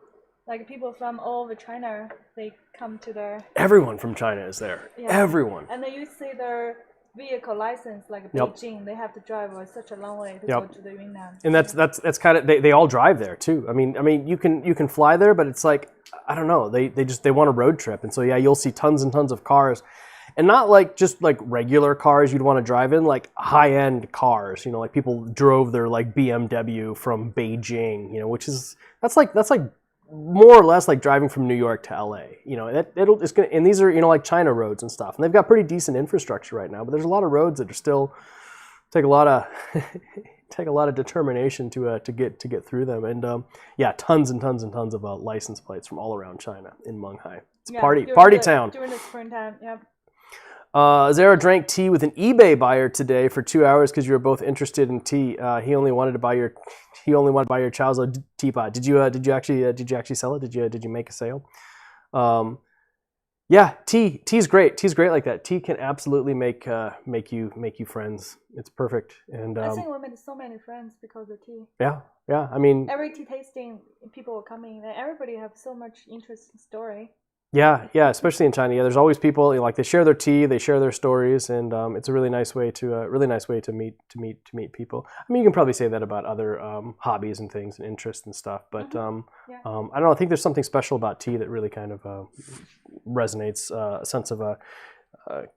like people from all over China. They come to the. Everyone from China is there. Yeah. Everyone. And then you see their vehicle license, like Beijing, they have to drive such a long way to go to the Yunnan. And that's kind of they all drive there too. I mean you can fly there, but it's like I don't know. They want a road trip, and so yeah, you'll see tons and tons of cars. And not like just like regular cars you'd want to drive in, like high-end cars, like people drove their like BMW from Beijing, which is that's like more or less like driving from New York to LA. It's gonna, and these are like China roads and stuff, and they've got pretty decent infrastructure right now, but there's a lot of roads that are still take a lot of determination to get through them, and yeah, tons and tons and tons of license plates from all around China in Munghai. It's party town. During the springtime, yep. Zara drank tea with an eBay buyer today for 2 hours because you were both interested in tea. He only wanted to buy your Chaozo teapot. Did you actually sell it? Did you make a sale? Yeah, tea's great. Tea's great like that. Tea can absolutely make you friends. It's perfect. And I think we made so many friends because of tea. Yeah. I mean, every tea tasting, people were coming, and everybody have so much interesting story. Yeah, especially in China. Yeah, there's always people they share their tea, they share their stories, and it's a really nice way to meet people. I mean, you can probably say that about other hobbies and things and interests and stuff, but I don't know. I think there's something special about tea that really kind of resonates, a sense of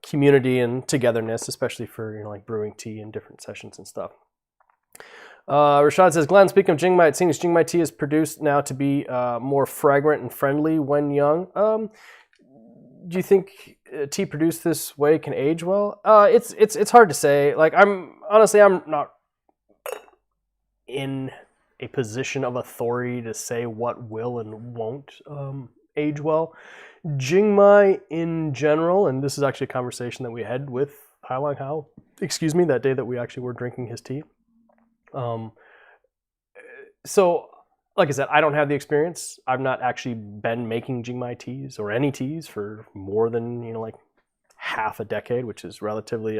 community and togetherness, especially for like brewing tea in different sessions and stuff. Rashad says, Glenn, speaking of Jingmai, it seems Jingmai tea is produced now to be more fragrant and friendly when young. Do you think tea produced this way can age well? It's hard to say. Like I'm not in a position of authority to say what will and won't age well. Jingmai in general, and this is actually a conversation that we had with Hailang Hao, that day that we actually were drinking his tea. So, like I said, I don't have the experience. I've not actually been making Jingmai teas or any teas for more than like half a decade, which is relatively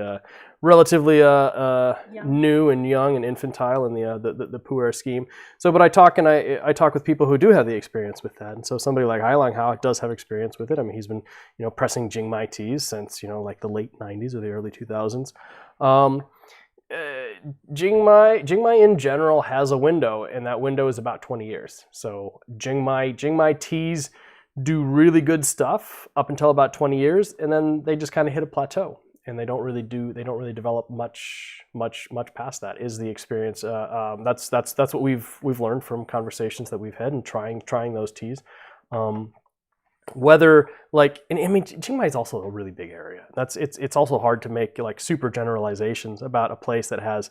new and young and infantile in the pu'er scheme. So, but I talk with people who do have the experience with that, and so somebody like Hailang Hao does have experience with it. I mean, he's been pressing Jingmai teas since like the late '90s or the early 2000s. Jingmai in general has a window, and that window is about 20 years. So Jingmai teas do really good stuff up until about 20 years, and then they just kind of hit a plateau, and they don't really develop much past that. Is the experience. That's what we've learned from conversations that we've had and trying those teas. Whether and I mean, Jingmai is also a really big area. It's also hard to make like super generalizations about a place that has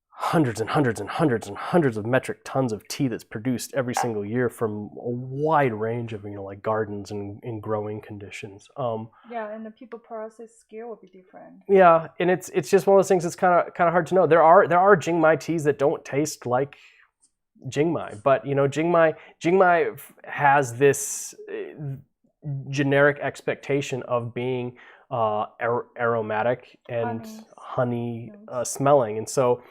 hundreds and hundreds and hundreds and hundreds of metric tons of tea that's produced every single year from a wide range of like gardens and in growing conditions. Yeah, and the people process scale will be different. Yeah, and it's just one of those things that's kind of hard to know. There are Jingmai teas that don't taste like Jingmai, but Jingmai has this generic expectation of being aromatic and honey smelling, and so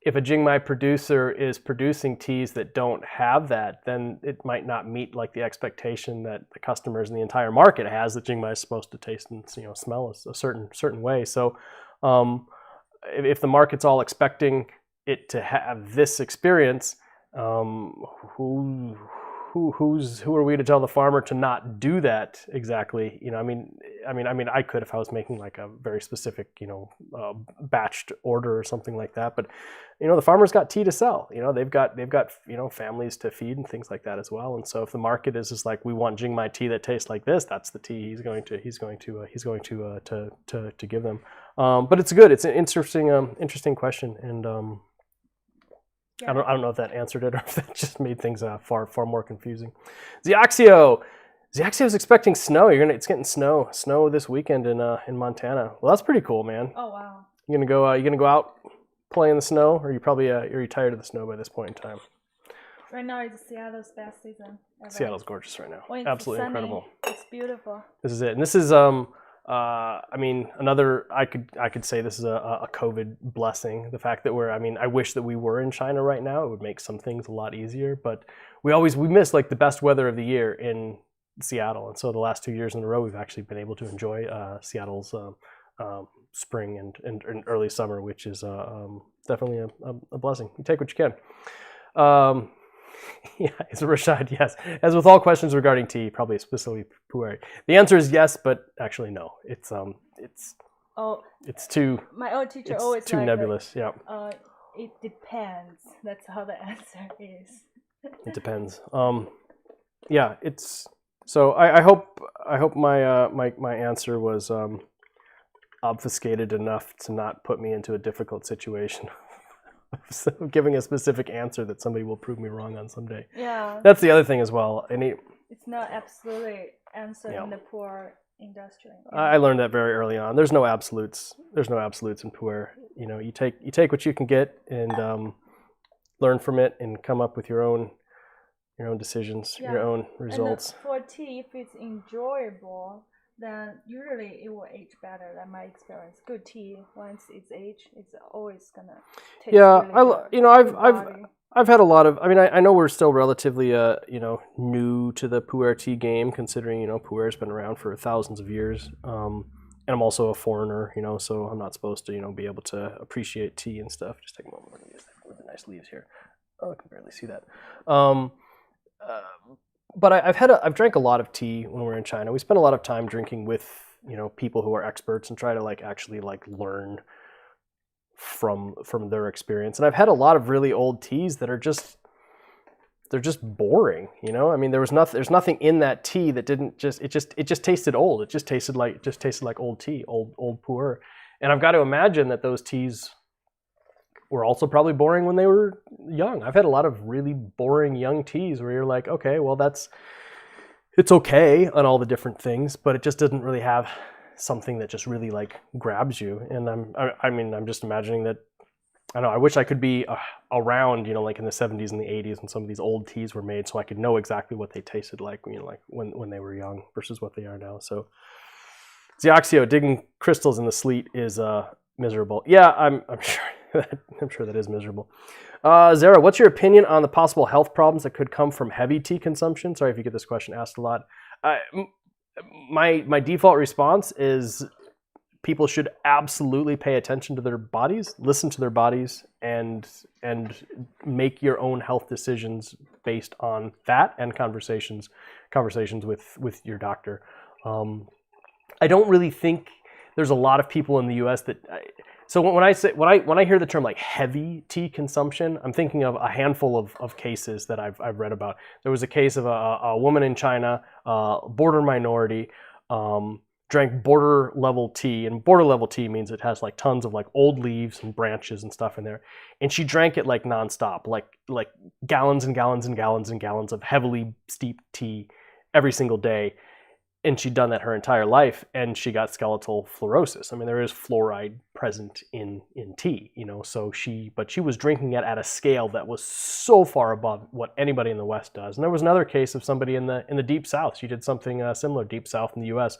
if a Jingmai producer is producing teas that don't have that, then it might not meet like the expectation that the customers in the entire market has that Jingmai is supposed to taste and smell a certain way. So if the market's all expecting it to have this experience, who who are we to tell the farmer to not do that exactly? You know, I mean, I could if I was making like a very specific, you know, batched order or something like that. But you know, the farmer's got tea to sell. You know, they've got you know, families to feed and things like that as well. And so if the market is just like, we want Jingmai tea that tastes like this, that's the tea he's going to give them. But it's good. It's an interesting question, and I don't know if that answered it or if that just made things far more confusing. Xiaxio's expecting snow. It's getting snow this weekend in Montana. Well, that's pretty cool, man. Oh wow. You gonna go out, play in the snow, or are you tired of the snow by this point in time? Right now it's Seattle's best season ever. Seattle's gorgeous right now. When it's Absolutely sunny, incredible. It's beautiful. This is it, and this is I mean, I could say this is a COVID blessing. The fact that I wish that we were in China right now. It would make some things a lot easier. But we miss like the best weather of the year in Seattle, and so the last 2 years in a row, we've actually been able to enjoy Seattle's spring and early summer, which is definitely a blessing. You take what you can. Yeah, it's Rashad. Yes, as with all questions regarding tea, probably specifically pu'er. The answer is yes, but actually no. It's too. My old teacher always too nebulous. Yeah. It depends. That's how the answer is. It depends. Yeah, it's. So I hope my answer was obfuscated enough to not put me into a difficult situation. So giving a specific answer that somebody will prove me wrong on someday. Yeah. That's the other thing as well. It's not absolutely answer in the pu'er industry. I learned that very early on. There's no absolutes. There's no absolutes in pu'er. You know, you take what you can get and learn from it and come up with your own decisions, your own results. And for tea, if it's enjoyable, then usually it will age better. Than my experience. Good tea, once it's aged, it's always gonna taste really good. I've had a lot of. I know we're still relatively new to the pu'er tea game, considering pu'er's been around for thousands of years. And I'm also a foreigner, so I'm not supposed to be able to appreciate tea and stuff. Just take a moment. Look at the nice leaves here. Oh, I can barely see that. But I've drank a lot of tea when we're in China. We spend a lot of time drinking with people who are experts and try to actually learn from their experience. And I've had a lot of really old teas that are just boring. There's nothing in that tea that it just tasted old. It just tasted like old tea, old pu'er. And I've got to imagine that those teas were also probably boring when they were young. I've had a lot of really boring young teas where you're like, okay, well it's okay on all the different things, but it just doesn't really have something that just really grabs you. And I'm just imagining that, I don't know, I wish I could be around, in the 70s and the 80s when some of these old teas were made, so I could know exactly what they tasted like, when they were young versus what they are now. So Xiaxio, digging crystals in the sleet is miserable. Yeah, I'm sure. I'm sure that is miserable. Zara, what's your opinion on the possible health problems that could come from heavy tea consumption? Sorry if you get this question asked a lot. My default response is people should absolutely pay attention to their bodies, listen to their bodies, and make your own health decisions based on that and conversations with your doctor. I don't really think there's a lot of people in the U.S. that. So when I hear the term heavy tea consumption, I'm thinking of a handful of cases that I've read about. There was a case of a woman in China, border minority, drank border level tea, and border level tea means it has tons of old leaves and branches and stuff in there, and she drank it nonstop, like gallons and gallons and gallons and gallons of heavily steeped tea every single day. And she'd done that her entire life, and she got skeletal fluorosis. There is fluoride present in tea, but she was drinking it at a scale that was so far above what anybody in the West does. And there was another case of somebody in the deep South. She did something similar, deep South in the U.S.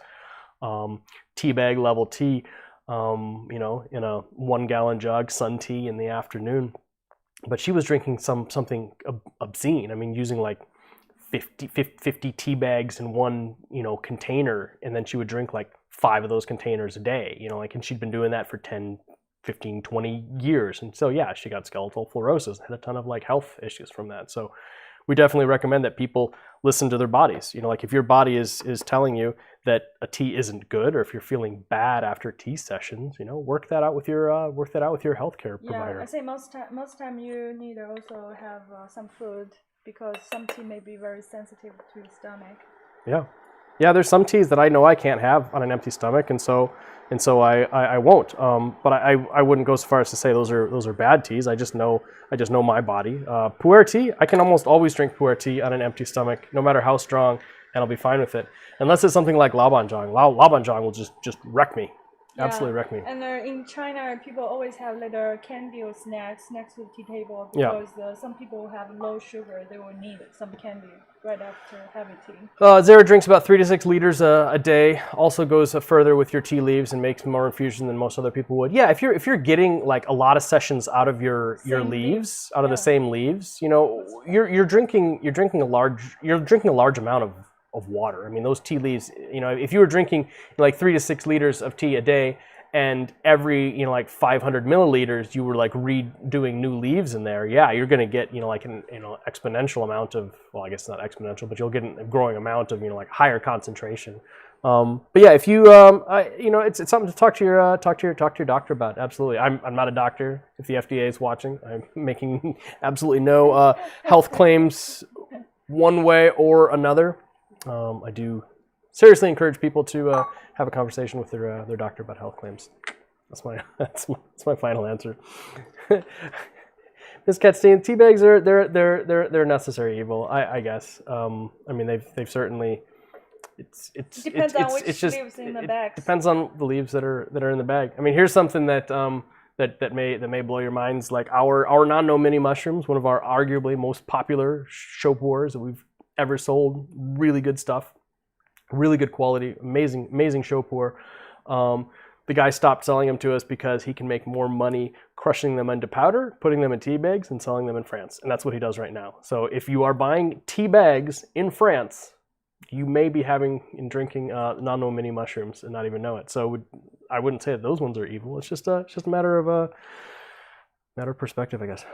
Tea bag level tea, in a 1 gallon jug, sun tea in the afternoon. But she was drinking something obscene. Using 50 tea bags in one, container, and then she would drink 5 of those containers a day, and she'd been doing that for 10, 15, 20 years. And so, yeah, she got skeletal fluorosis and had a ton of health issues from that. So we definitely recommend that people listen to their bodies. Like if your body is telling you that a tea isn't good, or if you're feeling bad after tea sessions, work that out with your healthcare provider. I say most time you need to also have some food, because some tea may be very sensitive to your stomach. Yeah, there's some teas that I know I can't have on an empty stomach, and so I won't. But I wouldn't go so far as to say those are bad teas. I just know my body. Pu'er tea, I can almost always drink pu'er tea on an empty stomach, no matter how strong, and I'll be fine with it. Unless it's something like laobanjiang. Laobanjiang will just wreck me. Yeah. Absolutely wreck me. And in China, people always have little candy or snacks next to the tea table, because some people have low sugar. They will need some candy right after having tea. Zara drinks about 3 to 6 liters a day. Also goes further with your tea leaves and makes more infusion than most other people would. Yeah, if you're getting like a lot of sessions out of your leaves, out of the same leaves, you're drinking a large amount of water. I mean, those tea leaves, if you were drinking like 3 to 6 liters of tea a day, and every, like 500 milliliters, you were like redoing new leaves in there, yeah, you're going to get, like an, exponential amount of, well, I guess not exponential, but you'll get a growing amount of, like higher concentration. But yeah, if you, it's something to talk to your doctor about. Absolutely. I'm not a doctor. If the FDA is watching, I'm making absolutely no health claims one way or another. I do seriously encourage people to have a conversation with their doctor about health claims. That's my final answer. Ms. Katstein, tea bags they're a necessary evil, I guess. I mean, they've certainly. It depends on which leaves in the bag. Depends on the leaves that are in the bag. I mean, here's something that may blow your minds. Like our non-no mini mushrooms, one of our arguably most popular show pu'ers that we've ever sold. Really good stuff. Really good quality, amazing show pu'er. The guy stopped selling them to us because he can make more money crushing them into powder, putting them in tea bags, and selling them in France. And that's what he does right now. So if you are buying tea bags in France, you may be drinking non-no mini mushrooms and not even know it. So I wouldn't say that those ones are evil. It's just a matter of perspective, I guess.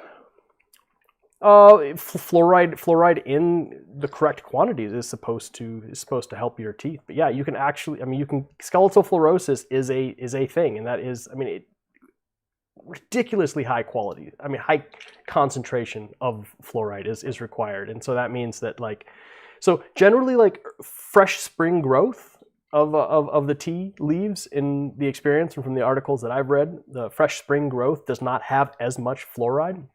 Fluoride in the correct quantities is supposed to help your teeth. But yeah, you can skeletal fluorosis is a thing, and that is, ridiculously high quality. High concentration of fluoride is required, and so that means that so generally fresh spring growth of the tea leaves, in the experience and from the articles that I've read, the fresh spring growth does not have as much fluoride.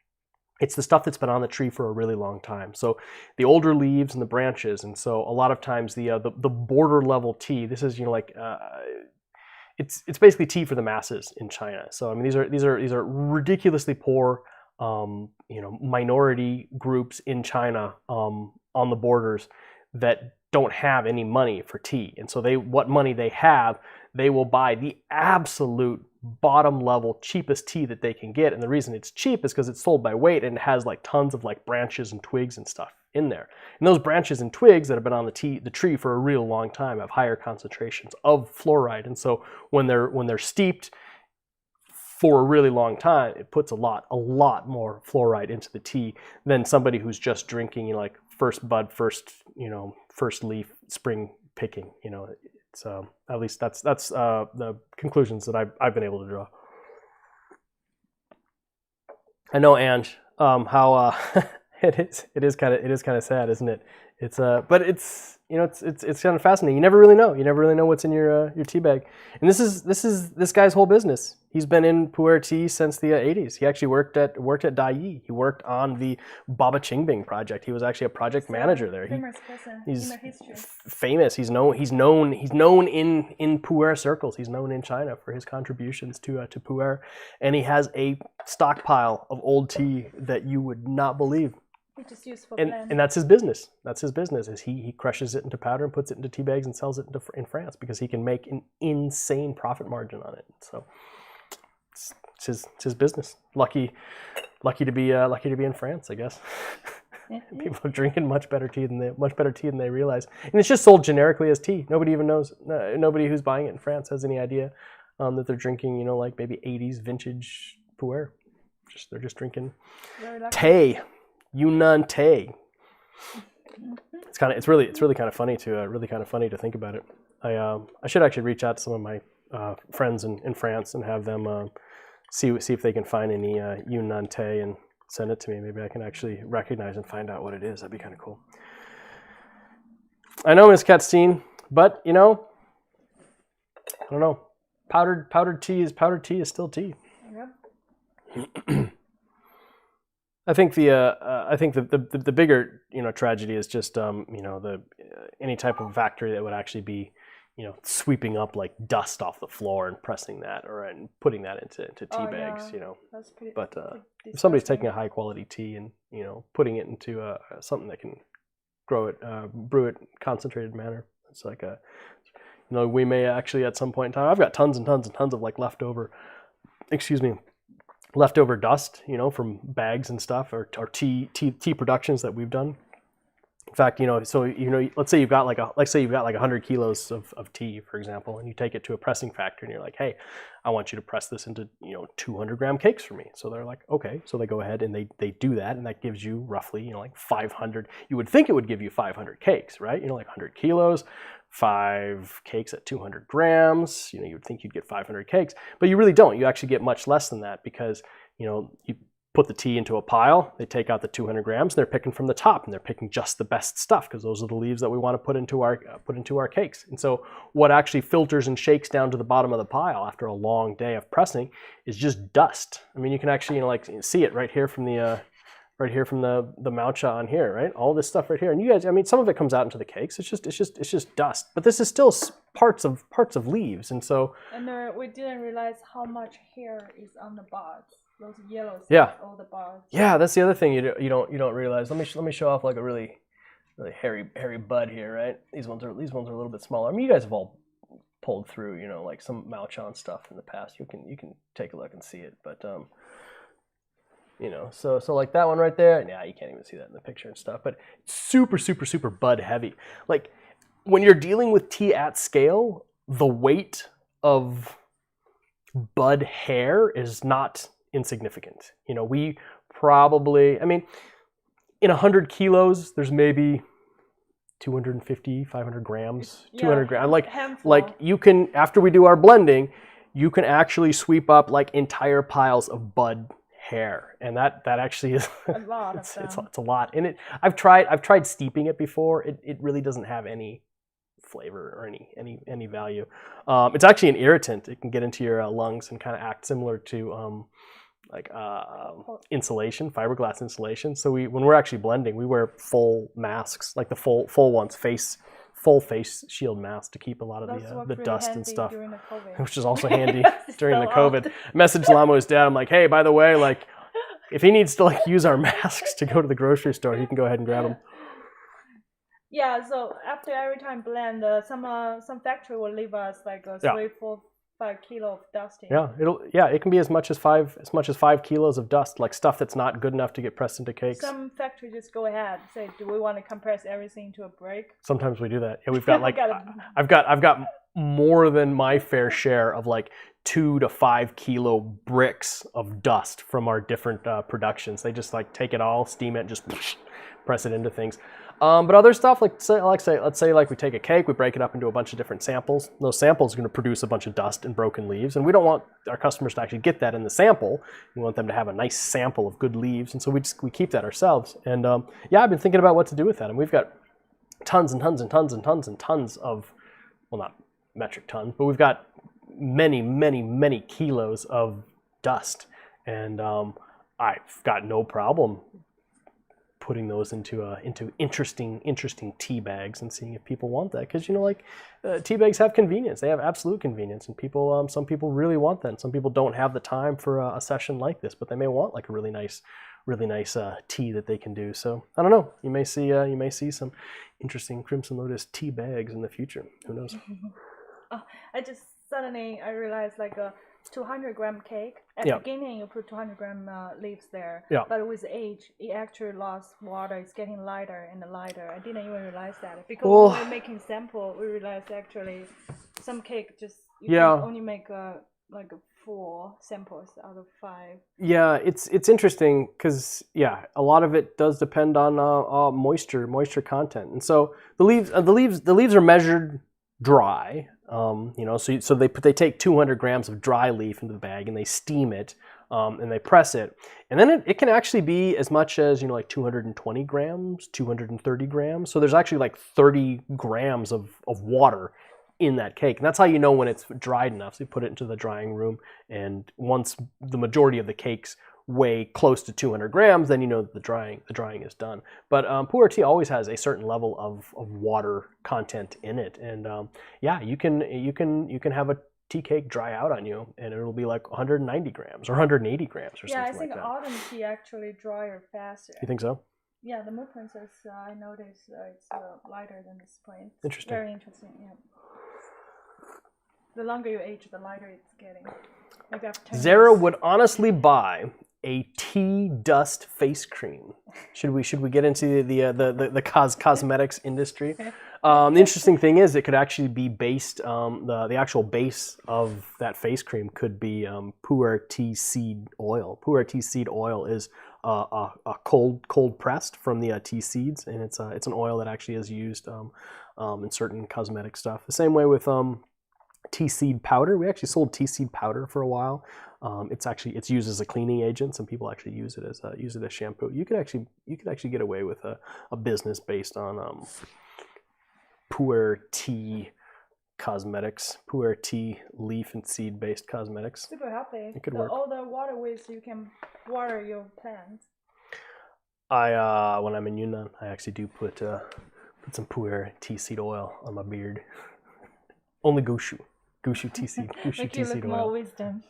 It's the stuff that's been on the tree for a really long time. So the older leaves and the branches, and so a lot of times the border level tea. This is it's basically tea for the masses in China. So these are ridiculously poor minority groups in China on the borders that don't have any money for tea, and so what money they have, they will buy the absolute bottom level cheapest tea that they can get. And the reason it's cheap is because it's sold by weight, and it has tons of branches and twigs and stuff in there. And those branches and twigs that have been on the tree for a real long time have higher concentrations of fluoride. And so when they're steeped for a really long time, it puts a lot more fluoride into the tea than somebody who's just drinking first bud, first leaf, spring picking. So at least that's the conclusions that I've been able to draw. I know, Ange, how it is kind of sad, isn't it? It's but it's kind of fascinating. You never really know what's in your tea bag. And this is this guy's whole business. He's been in pu'er tea since the 80s. He actually worked at Daiyi. He worked on the Baba Qingbing project. He was actually a project manager there. He's famous. He's known in pu'er circles. He's known in China for his contributions to pu'er, and he has a stockpile of old tea that you would not believe. Which is useful. And that's his business. Is he crushes it into powder and puts it into tea bags and sells it in France, because he can make an insane profit margin on it. So it's his business. Lucky to be in France, I guess. People are drinking much better tea than they realize, and it's just sold generically as tea. Nobody even knows. Nobody who's buying it in France has any idea that they're drinking. Maybe 80s vintage pu'er. They're just drinking tea. Yunnan tea. It's really kind of funny to think about it. I should actually reach out to some of my friends in France and have them see if they can find any Yunnan Tay and send it to me. Maybe I can actually recognize and find out what it is. That'd be kind of cool. I know, Miss Katstein, but I don't know. Powdered tea is still tea. Yep. I think the bigger tragedy is just any type of factory that would actually be sweeping up like dust off the floor and pressing that and putting that into tea bags. Yeah. That's pretty, But pretty if somebody's disgusting. taking a high quality tea and putting it into something that can grow it, brew it in concentrated manner, it's like we may actually at some point in time. I've got tons and tons and tons of like leftover dust, from bags and stuff or tea productions that we've done. In fact, let's say you've got like 100 kilos of tea, for example, and you take it to a pressing factory and you're like, hey, I want you to press this into 200-gram cakes for me. So they're like, okay. So they go ahead and they do that, and that gives you roughly like 500. You would think it would give you 500 cakes, right? Like 100 kilos. 5 cakes at 200 grams, you would think you'd get 500 cakes, but you really don't. You actually get much less than that because, you put the tea into a pile, they take out the 200 grams, and they're picking from the top, and they're picking just the best stuff because those are the leaves that we want to put into our cakes. And so what actually filters and shakes down to the bottom of the pile after a long day of pressing is just dust. I mean, you can actually, see it right here from the matcha on here, right? All this stuff right here, and you guys, I mean, some of it comes out into the cakes. It's just dust, but this is still parts of leaves, and so. And we didn't realize how much hair is on the buds. Those yellow stuff, yeah, all the buds. Yeah, that's the other thing you don't realize. Let me show off like a really hairy bud here, right? These ones are a little bit smaller. I mean, you guys have all pulled through, like some Malchon stuff in the past. You can take a look and see it, but so like that one right there, yeah, you can't even see that in the picture and stuff, but it's super bud heavy. Like when you're dealing with tea at scale, the weight of bud hair is not insignificant. We probably, I mean, in 100 kilos, there's maybe 250, 500 grams, 200 grams. Like you can, after we do our blending, you can actually sweep up like entire piles of bud hair, and that actually is a lot. it's a lot. And I've tried steeping it before. It really doesn't have any flavor or any value. It's actually an irritant. It can get into your lungs and kind of act similar to insulation, fiberglass insulation. So when we're actually blending, we wear full masks, like the full ones, full face shield mask to keep a lot of the dust and stuff, which is also handy during the COVID. Message Lamo's dad. I'm like, hey, by the way, like if he needs to like use our masks to go to the grocery store, he can go ahead and grab them. Yeah, so after every time blend, some factory will leave us like 3, 4, 5 kilo of dust. It can be as much as 5 kilos of dust, like stuff that's not good enough to get pressed into cakes. Some factory just go ahead and say, do we want to compress everything into a brick? Sometimes we do that. Yeah, we've got like I've got more than my fair share of like 2 to 5 kilo bricks of dust from our different productions. They just like take it all, steam it, just press it into things. But other stuff, let's say we take a cake, we break it up into a bunch of different samples. Those samples are going to produce a bunch of dust and broken leaves, and we don't want our customers to actually get that in the sample. We want them to have a nice sample of good leaves, and so we keep that ourselves. And I've been thinking about what to do with that, and we've got tons and tons and tons and tons and tons of, well, not metric tons, but we've got many kilos of dust, and I've got no problem putting those into interesting tea bags and seeing if people want that, because tea bags have convenience. They have absolute convenience, and some people really want that. And some people don't have the time for a session like this, but they may want like a really nice tea that they can do. So I don't know. You may see some interesting Crimson Lotus tea bags in the future. Who knows? I realized like a 200-gram cake. At the beginning, you put 200-gram leaves there. Yeah. But with age, it actually lost water. It's getting lighter and lighter. I didn't even realize that. Because when we were making sample, we realized actually some cake just can only make 4 samples out of 5. Yeah, it's interesting because a lot of it does depend on moisture content, and so the leaves are measured dry. So they take 200 grams of dry leaf into the bag and they steam it, and they press it, and then it can actually be as much as like 220 grams, 230 grams. So there's actually like 30 grams of water in that cake, and that's how you know when it's dried enough. So you put it into the drying room, and once the majority of the cakes weigh close to 200 grams, then you know that the drying is done. But pu'er tea always has a certain level of water content in it, and you can have a tea cake dry out on you, and it'll be like 190 grams or 180 grams or something like that. Yeah, I think autumn tea actually drier faster. You think so? Yeah, the moon princess, I noticed it's lighter than the spring. Interesting. Very interesting. Yeah. The longer you age, the lighter it's getting. Like after 10 Zara years. would honestly buy a tea dust face cream. Should we get into the cosmetics industry? The interesting thing is it could actually be based, the actual base of that face cream could be pu'er tea seed oil. Pu'er tea seed oil is a cold pressed from the tea seeds, and it's an oil that actually is used in certain cosmetic stuff. The same way with tea seed powder. We actually sold tea seed powder for a while. It's used as a cleaning agent. Some people actually use it as shampoo. You could actually get away with a business based on pu'er tea cosmetics, pu'er tea leaf and seed based cosmetics. Super healthy. It could work. All the water waste you can water your plants. When I'm in Yunnan, I actually do put some pu'er tea seed oil on my beard. Only gushu tea seed, tea seed oil. More wisdom.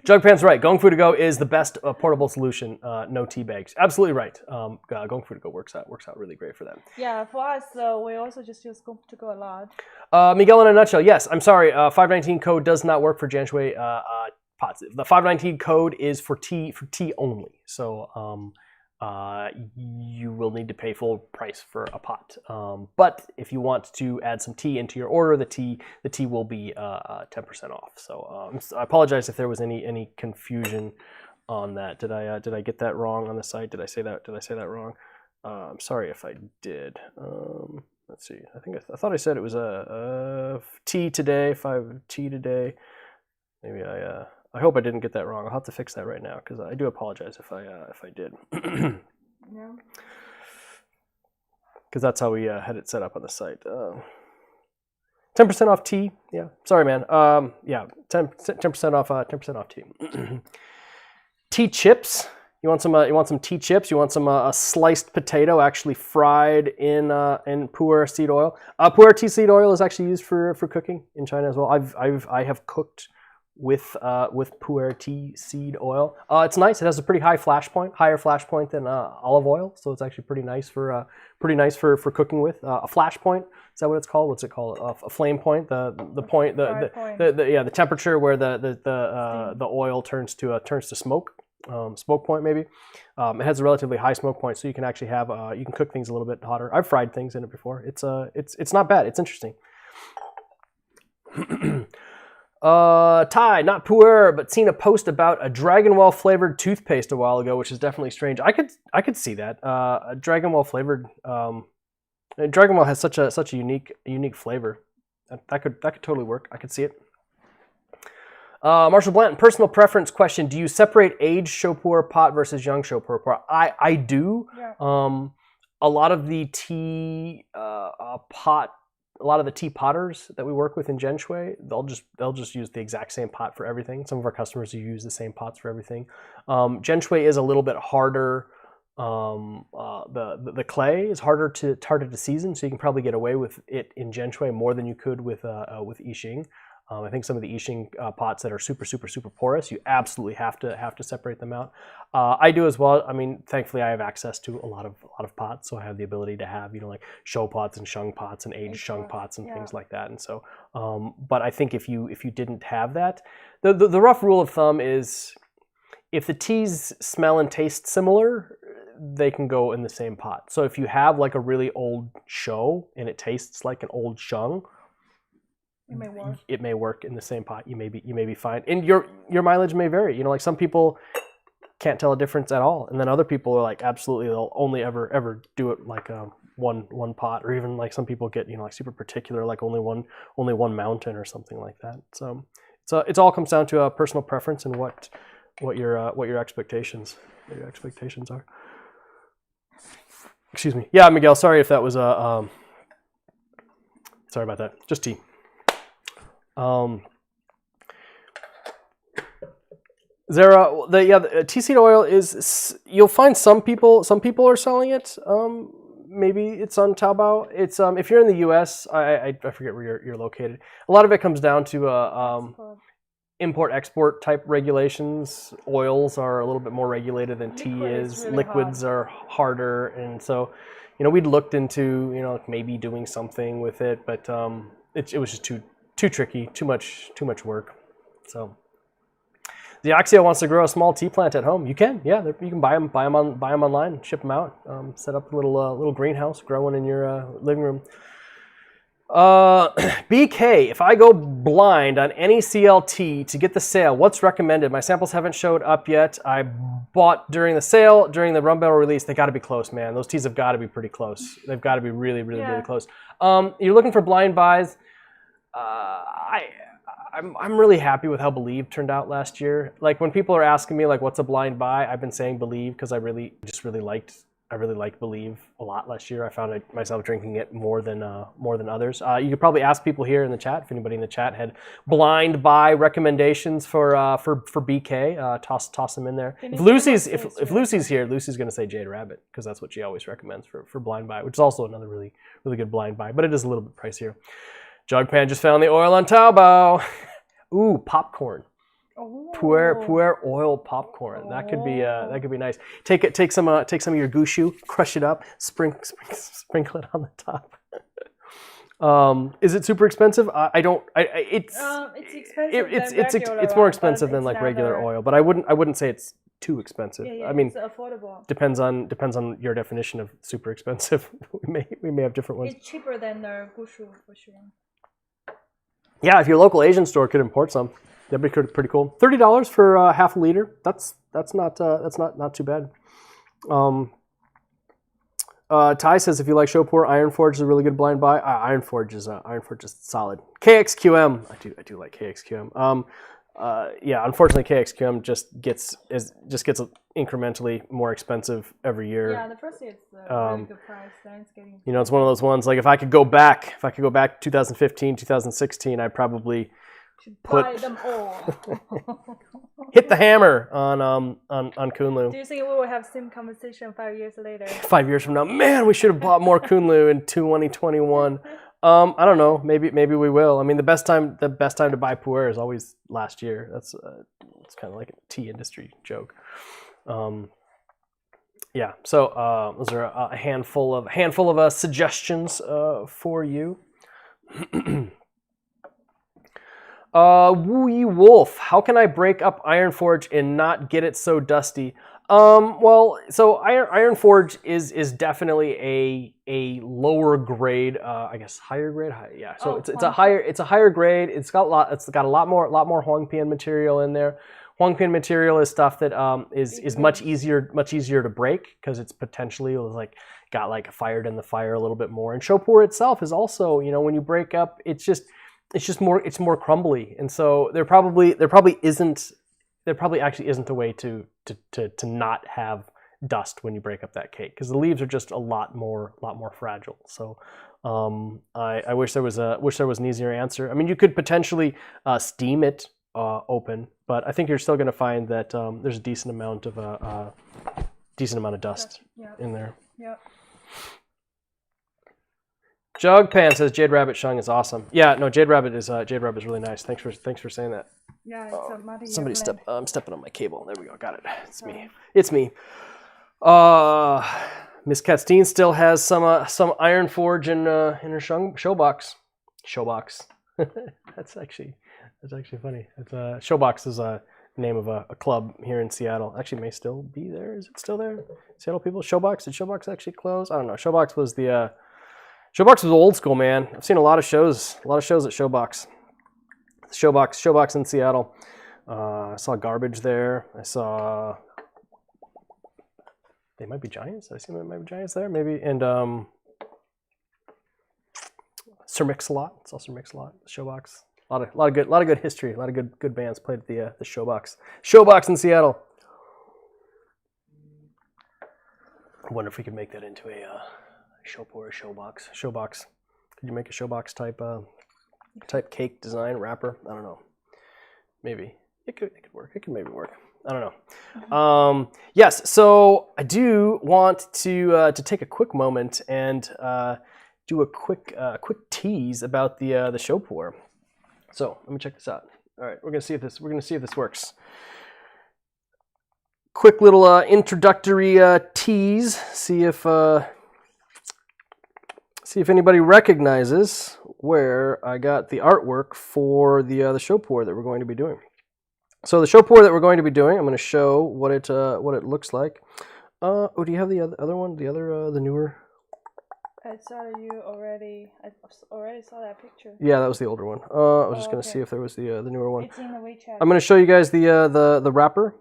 Jugpan's right. Going Fu to Go is the best portable solution. No tea bags. Absolutely right. Going Fu to Go works out really great for them. Yeah, for us, we also just use Going to Go a lot. Miguel, in a nutshell, yes. I'm sorry. 519 code does not work for Jianshui pots. The 519 code is for tea only. So you will need to pay full price for a pot. But if you want to add some tea into your order, the tea will be 10% off. So I apologize if there was any confusion on that. Did I get that wrong on the site? Did I say that wrong? I'm sorry if I did. Let's see. I thought I said it was a tea today, 5 tea today. Maybe I hope I didn't get that wrong. I'll have to fix that right now because I do apologize if I did. No. Because that's how we had it set up on the site. 10% off tea. Yeah. Sorry, man. 10% off. 10% off tea. Tea chips. You want some tea chips? You want some sliced potato actually fried in pu'er seed oil? Pu'er tea seed oil is actually used for cooking in China as well. I have cooked with pu'er tea seed oil. It's nice. It has a pretty high flash point, higher flash point than olive oil, so it's actually pretty nice for cooking with. A flash point, is that what it's called? What's it called? A flame point. The point. The temperature where the oil turns to smoke. Smoke point maybe. It has a relatively high smoke point, so you can actually have you can cook things a little bit hotter. I've fried things in it before. It's not bad. It's interesting. Thai, not pu'er, but seen a post about a Dragon Well flavored toothpaste a while ago, which is definitely strange. I could see that. A Dragon Well flavored. Dragon Well has such a unique flavor. That could totally work. I could see it. Marshall Blanton, personal preference question: do you separate aged show pu'er pot versus young show pu'er pot? I do. Yeah. A lot of the tea a lot of the tea potters that we work with in Jianshui, they'll just use the exact same pot for everything. Some of our customers use the same pots for everything. Jianshui is a little bit harder. The clay is harder to season, so you can probably get away with it in Jianshui more than you could with Yixing. I think some of the Yixing pots that are super porous, you absolutely have to separate them out. I do as well. I mean, thankfully, I have access to a lot of pots, so I have the ability to have like show pots and sheng pots and aged sheng pots and things like that. And so, but I think if you didn't have that, the rough rule of thumb is if the teas smell and taste similar, they can go in the same pot. So if you have like a really old show and it tastes like an old sheng, It may work. in the same pot. You may be fine, and your mileage may vary. You know, like some people can't tell a difference at all, and then other people are like absolutely they'll only ever do it like one pot, or even like some people get like super particular, like only one mountain or something like that. So it all comes down to personal preference and what your expectations are. Excuse me. Yeah, Miguel. Sorry if that was sorry about that. Just tea. The tea seed oil is, you'll find some people are selling it. Maybe it's on Taobao. It's if you're in the U.S., I forget where you're located. A lot of it comes down to import-export type regulations. Oils are a little bit more regulated than tea is. Really Liquids are harder, and so we'd looked into maybe doing something with it, but it was just too tricky, too much work. So the Oxio wants to grow a small tea plant at home. You can, yeah, you can buy them online, ship them out, set up a little greenhouse, grow one in your living room. BK, if I go blind on any CLT to get the sale, what's recommended? My samples haven't showed up yet. I bought during the sale, during the rum barrel release. They got to be close, man. Those teas have got to be pretty close. They've got to be really close. You're looking for blind buys. I'm really happy with how Believe turned out last year. Like when people are asking me like what's a blind buy, I've been saying Believe because I really liked Believe a lot last year. I found myself drinking it more than others. You could probably ask people here in the chat if anybody in the chat had blind buy recommendations for BK. Toss them in there. If Lucy's here, Lucy's going to say Jade Rabbit because that's what she always recommends for blind buy, which is also another really good blind buy, but it is a little bit pricier. Jugpan just found the oil on Taobao. Ooh, popcorn. Oh. Pu'er oil popcorn. That could be nice. Take some of your gushu, crush it up, sprinkle it on the top. Is it super expensive? It's expensive. It's more expensive than like regular oil, but I wouldn't say it's too expensive. Yeah, I mean, it's affordable. Depends on your definition of super expensive. we may have different ones. It's cheaper than the gushu for sure. Yeah, if your local Asian store could import some, that'd be pretty cool. $30 for half a liter. That's not too bad. Ty says if you like pu-erh, Iron Forge is a really good blind buy. Iron Forge is solid. KXQM, I do like KXQM. Yeah, unfortunately KXQM just gets incrementally more expensive every year. Yeah, the first year it's a really good price. Then it's getting. It's one of those ones like if I could go back 2015, 2016, I'd probably buy them all. hit the hammer on Kunlu. Do you think we will have same conversation 5 years later? 5 years from now, man, we should have bought more Kunlu in 2021. I don't know. Maybe we will. I mean, the best time to buy pu'er is always last year. That's it's kind of like a tea industry joke. Yeah. So those are a handful of suggestions for you. Wooey Wolf, how can I break up Iron Forge and not get it so dusty? Well, so Iron Forge is definitely a lower grade, I guess higher grade. Yeah, so it's a higher grade. It's got a lot more Huangpian material in there. Huangpian material is stuff that is much easier to break because it's potentially got fired in the fire a little bit more. And pu-erh itself is also, when you break up, it's more crumbly, and so there probably actually isn't a way to not have dust when you break up that cake because the leaves are just a lot more fragile. So I wish there was an easier answer. I mean, you could potentially steam it open, but I think you're still going to find that there's a decent amount of dust in there. Yeah. Jugpan says Jade Rabbit Shung is awesome. Yeah, no, Jade Rabbit is really nice. Thanks for saying that. Yeah, it's a muddy. Somebody I'm stepping on my cable. There we go. Got it. It's me. Miss Katstein still has some Iron Forge in her showbox. Showbox. That's actually funny. It's Showbox is a name of a club here in Seattle. Actually, may still be there. Is it still there? Seattle people. Showbox. Did Showbox actually close? I don't know. Showbox was old school, man. I've seen a lot of shows at Showbox. Showbox in Seattle. I saw Garbage there. I saw they might be Giants. I see there might be Giants there, maybe. And Sir Mix-a-Lot. It's also Mix-a-Lot. Showbox. A lot of good history. A lot of good bands played at the Showbox. Showbox in Seattle. I wonder if we could make that into a Showpoor Showbox. Showbox. Could you make a Showbox type cake design wrapper? I don't know. Maybe it could work. It could maybe work. I don't know. Yes. So I do want to take a quick moment and do a quick tease about the Showpoor. So let me check this out. All right, we're gonna see if this works. Quick little introductory tease. See if anybody recognizes where I got the artwork for the Showpoor that we're going to be doing. So the Showpoor that we're going to be doing, I'm going to show what it looks like. Oh, do you have the other one? The newer? I saw you already. I already saw that picture. Yeah, that was the older one. I was just going to see if there was the newer one. It's in the WeChat. I'm going to show you guys the wrapper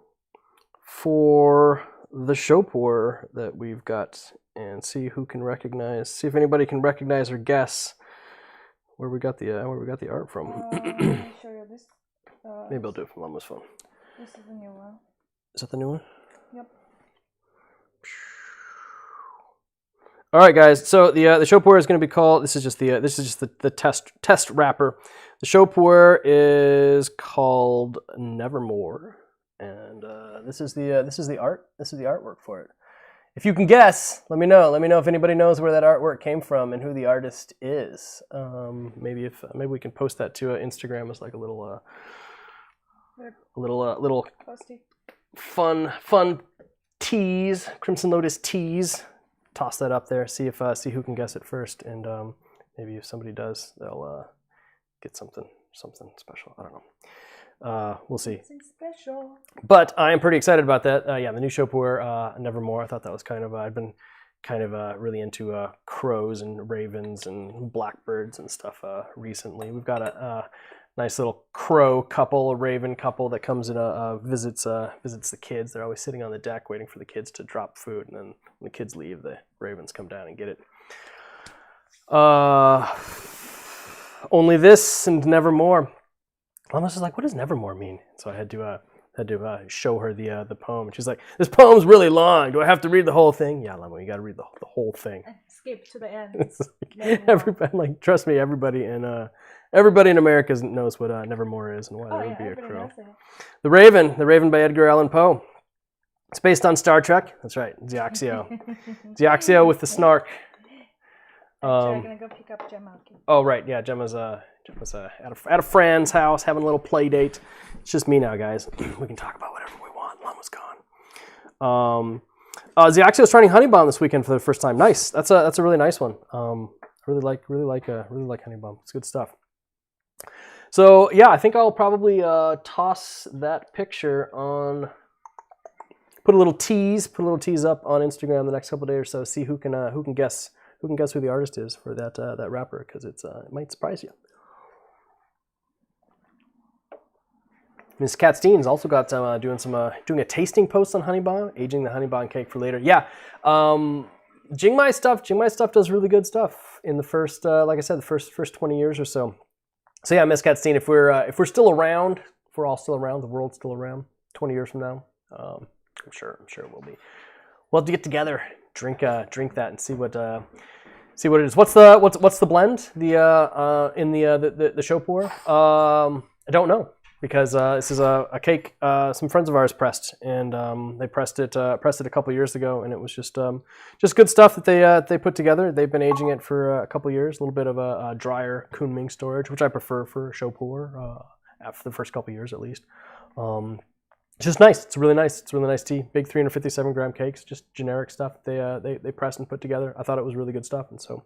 for the Showpoor that we've got, and see who can recognize. See if anybody can recognize or guess where we got the art from. Let me show you this. Maybe I'll do it from Llama's phone. This is the new one. Is that the new one? Yep. All right, guys. So the Showpoor is going to be called. This is just the test wrapper. The Showpoor is called Nevermore, and this is the art. This is the artwork for it. If you can guess, let me know. Let me know if anybody knows where that artwork came from and who the artist is. Maybe we can post that to Instagram as like a little Posty. fun tease, Crimson Lotus tease. Toss that up there. See who can guess it first, and maybe if somebody does, they'll get something special. I don't know. We'll see. Something special. But I am pretty excited about that. Yeah, the new Showpoor, Nevermore. I thought that was kind of. I've been kind of really into crows and ravens and blackbirds and stuff recently. We've got a nice little crow couple, a raven couple that comes and visits the kids. They're always sitting on the deck waiting for the kids to drop food, and then when the kids leave, the ravens come down and get it. Only this and Nevermore. Llama's just like, what does Nevermore mean? So I had to show her the poem, and she's like, this poem's really long. Do I have to read the whole thing? Yeah, Llama, you got to read the whole thing. Skip to the end. It's like, everybody, like, trust me, everybody in America knows what Nevermore is and why there would be a crow. The Raven by Edgar Allan Poe. It's based on Star Trek. That's right, Ziaxio. Ziaxio with the snark. I'm gonna go pick up Gemma. Okay. Oh right, yeah, Gemma's at a friend's house having a little play date. It's just me now, guys. We can talk about whatever we want. Llama's gone. Ziaxio's trying Honey Bomb this weekend for the first time. Nice. That's a really nice one. Really like Honey Bomb. It's good stuff. So yeah, I think I'll probably toss that picture on. Put a little tease up on Instagram the next couple of days or so. See who can guess who the artist is for that wrapper, because it might surprise you. Miss Kat Steen's also got doing a tasting post on Honey Bomb, aging the Honey Bomb cake for later. Yeah, Jingmai stuff does really good stuff in the first, like I said, the first 20 years or so. So yeah, Miss Kat Steen, if we're still around, if we're all still around, the world's still around, 20 years from now, I'm sure it will be. We'll have to get together, drink that, and see what it is. What's the blend? In the Showpoor? I don't know, because this is a cake some friends of ours pressed, and they pressed it a couple years ago, and it was just good stuff that they put together. They've been aging it for a couple years, a little bit of a drier Kunming storage, which I prefer for Showpoor after the first couple years at least. It's just nice. It's really nice tea. Big 357 gram cakes, just generic stuff they pressed and put together. I thought it was really good stuff, and so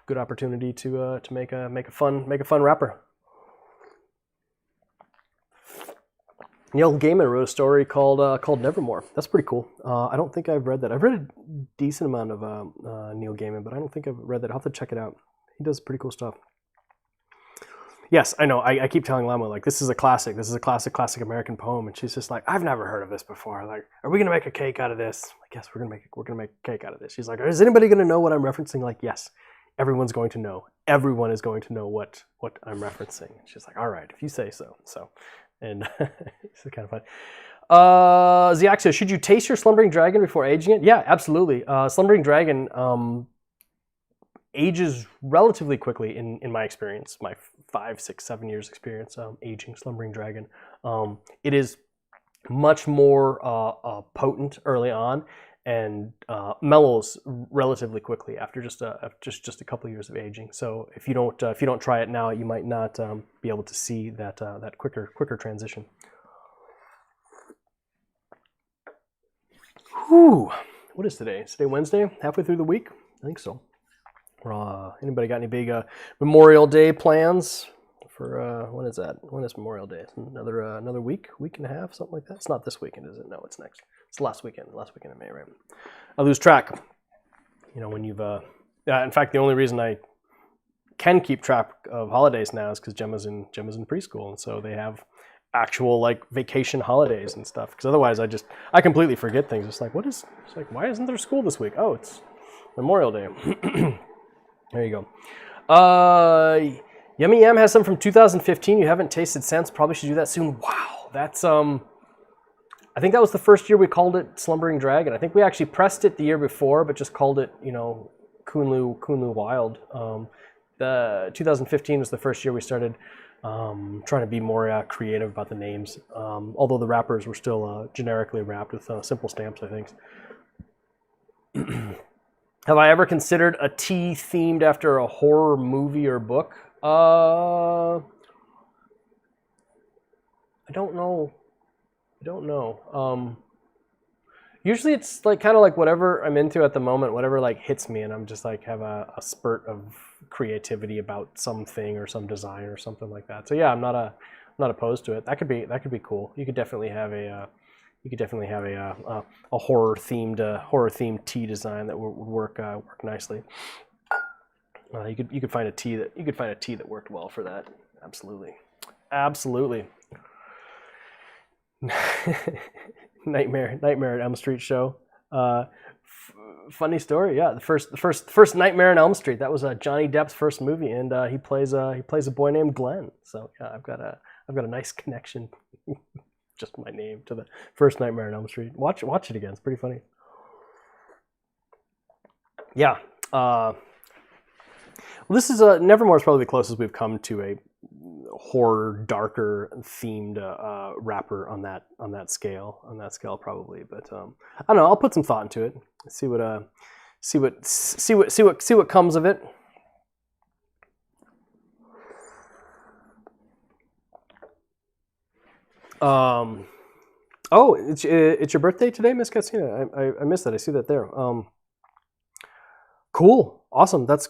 good opportunity to make a fun wrapper. Neil Gaiman wrote a story called Nevermore. That's pretty cool. I don't think I've read that. I've read a decent amount of Neil Gaiman, but I don't think I've read that. I'll have to check it out. He does pretty cool stuff. Yes, I know. I keep telling Lama, like, this is a classic. This is a classic American poem. And she's just like, I've never heard of this before. Like, are we going to make a cake out of this? I'm like, yes, we're going to make a cake out of this. She's like, is anybody going to know what I'm referencing? Like, yes, everyone's going to know. Everyone is going to know what I'm referencing. She's like, all right, if you say so. So, and it's kind of fun. Ziaxio, should you taste your Slumbering Dragon before aging it? Yeah, absolutely. Slumbering Dragon ages relatively quickly in my experience, my 5, 6, 7 years experience aging Slumbering Dragon. It is much more potent early on and mellows relatively quickly after just a couple of years of aging. So if you don't try it now, you might not be able to see that quicker transition. Whew. What is today? Is today Wednesday? Halfway through the week? I think so. Anybody got any big Memorial Day plans for when is that? When is Memorial Day? Another week and a half, something like that. It's not this weekend, is it? No, it's next. It's the last weekend in May, right? I lose track. You know, when you've in fact, the only reason I can keep track of holidays now is because Gemma's in preschool, and so they have actual like vacation holidays and stuff. Because otherwise, I completely forget things. It's like, it's like, why isn't there school this week? Oh, it's Memorial Day. There you go. Yummy Yam has some from 2015 you haven't tasted since. Probably should do that soon. Wow, that's I think that was the first year we called it Slumbering Dragon. I think we actually pressed it the year before, but just called it, Kunlu Wild. The 2015 was the first year we started trying to be more creative about the names. Although the wrappers were still generically wrapped with simple stamps, I think. Have I ever considered a tea themed after a horror movie or book? I don't know. Usually it's like kind of like whatever I'm into at the moment, whatever like hits me, and I'm just like have a spurt of creativity about something or some design or something like that. So yeah, I'm not opposed to it. That could be cool. You could definitely have a horror themed tea design that would work nicely. You could find a tea that worked well for that. Absolutely. Nightmare at Elm Street show. Funny story, yeah. The first Nightmare on Elm Street. That was Johnny Depp's first movie, and he plays a boy named Glenn. So yeah, I've got a nice connection. Just my name to the first Nightmare on Elm Street. Watch it again. It's pretty funny. Yeah. Well, this is Nevermore is probably the closest we've come to a horror, darker themed wrapper on that scale. Probably, but I don't know. I'll put some thought into it. See what comes of it. Oh, it's your birthday today, Miss Katsina. I missed that. I see that there. Cool, awesome. That's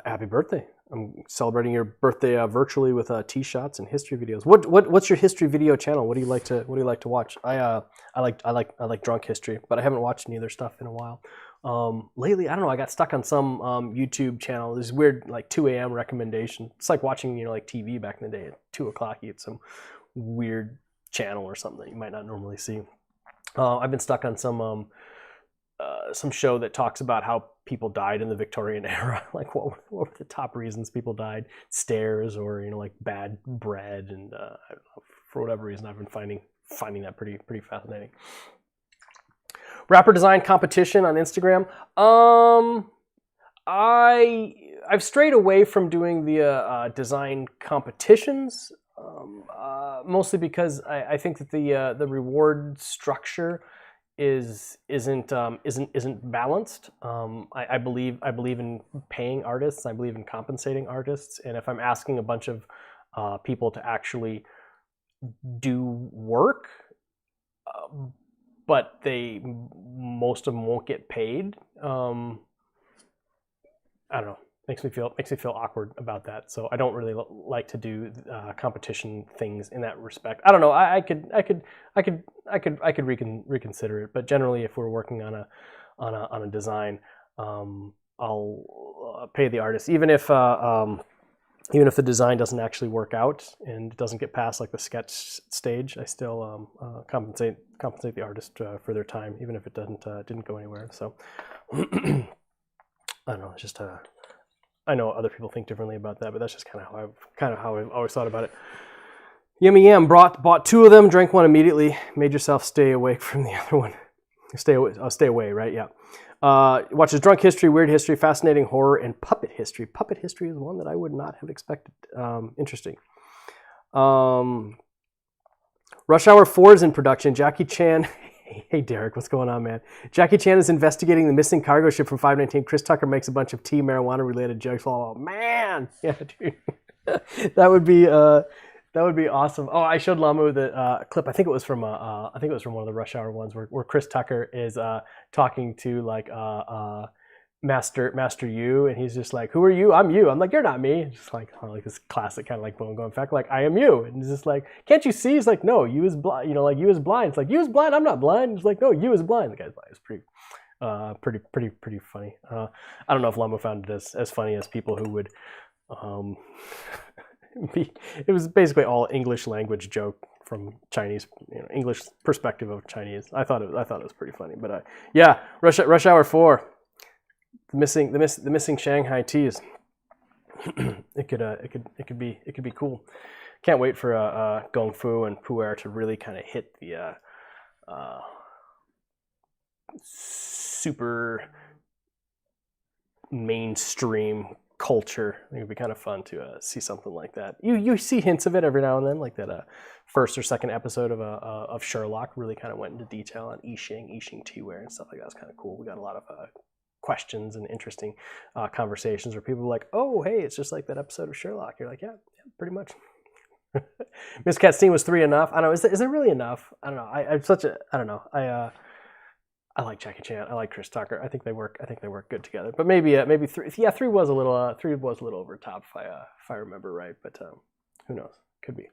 happy birthday. I'm celebrating your birthday virtually with tea shots and history videos. What's your history video channel? What do you like to watch? I like drunk history, but I haven't watched any other stuff in a while. Lately, I don't know. I got stuck on some YouTube channel. This weird like 2 a.m. recommendation. It's like watching like TV back in the day at 2 o'clock. You get some weird channel or something that you might not normally see. I've been stuck on some show that talks about how people died in the Victorian era. Like what were the top reasons people died? Stairs or like bad bread, and I don't know, for whatever reason I've been finding that pretty fascinating. Wrapper design competition on Instagram. I've strayed away from doing the design competitions. Mostly because I think that the reward structure isn't balanced. I believe in paying artists. I believe in compensating artists. And if I'm asking a bunch of people to actually do work, but most of them won't get paid, I don't know. Makes me feel awkward about that. So I don't really like to do competition things in that respect. I don't know. I could reconsider it. But generally, if we're working on a design, I'll pay the artist, even if even if the design doesn't actually work out and it doesn't get past like the sketch stage, I still compensate the artist for their time, even if it didn't go anywhere. So I don't know. It's just I know other people think differently about that, but that's just kind of how I've always thought about it. Yummy Yam bought 2 of them, drank one immediately, made yourself stay awake from the other one. Stay away, right? Yeah. Watches Drunk History, Weird History, Fascinating Horror, and Puppet History. Puppet History is one that I would not have expected. Interesting. Rush Hour 4 is in production. Jackie Chan. Hey, Derek, what's going on, man? Jackie Chan is investigating the missing cargo ship from 519. Chris Tucker makes a bunch of tea, marijuana-related jokes. Oh, man. Yeah, dude. That would be awesome. Oh, I showed Lamu the clip. I think it was from one of the Rush Hour ones where Chris Tucker is talking to like Master Yu, and he's just like, "Who are you? I'm you." I'm like, "You're not me." Just like this classic kind of like bone going fact, like, "I am you," and he's just like, "Can't you see?" He's like, "No, you is blind. You know, like you is blind." It's like, "You is blind. I'm not blind." He's like, "No, you is blind." The guy's blind. It's pretty funny. I don't know if Lamu found it as funny as people who would. It was basically all English language joke from Chinese, English perspective of Chinese. I thought it was pretty funny, but yeah, Rush Hour 4, the missing Shanghai teas. it could be cool. Can't wait for Gong Fu and Pu-erh to really kind of hit the super mainstream culture. I think it'd be kind of fun to see something like that. You see hints of it every now and then, like that first or second episode of Sherlock really kind of went into detail on I Ching teaware and stuff like that. It's kind of cool. We got a lot of questions and interesting conversations where people were like, "Oh, hey, it's just like that episode of Sherlock." You're like, yeah, pretty much. Miss Catstein was 3 enough. I don't know. Is it really enough? I don't know. I don't know. I like Jackie Chan. I like Chris Tucker. I think they work good together. But maybe 3. Yeah, 3 was a little over top if I remember right. But who knows? Could be.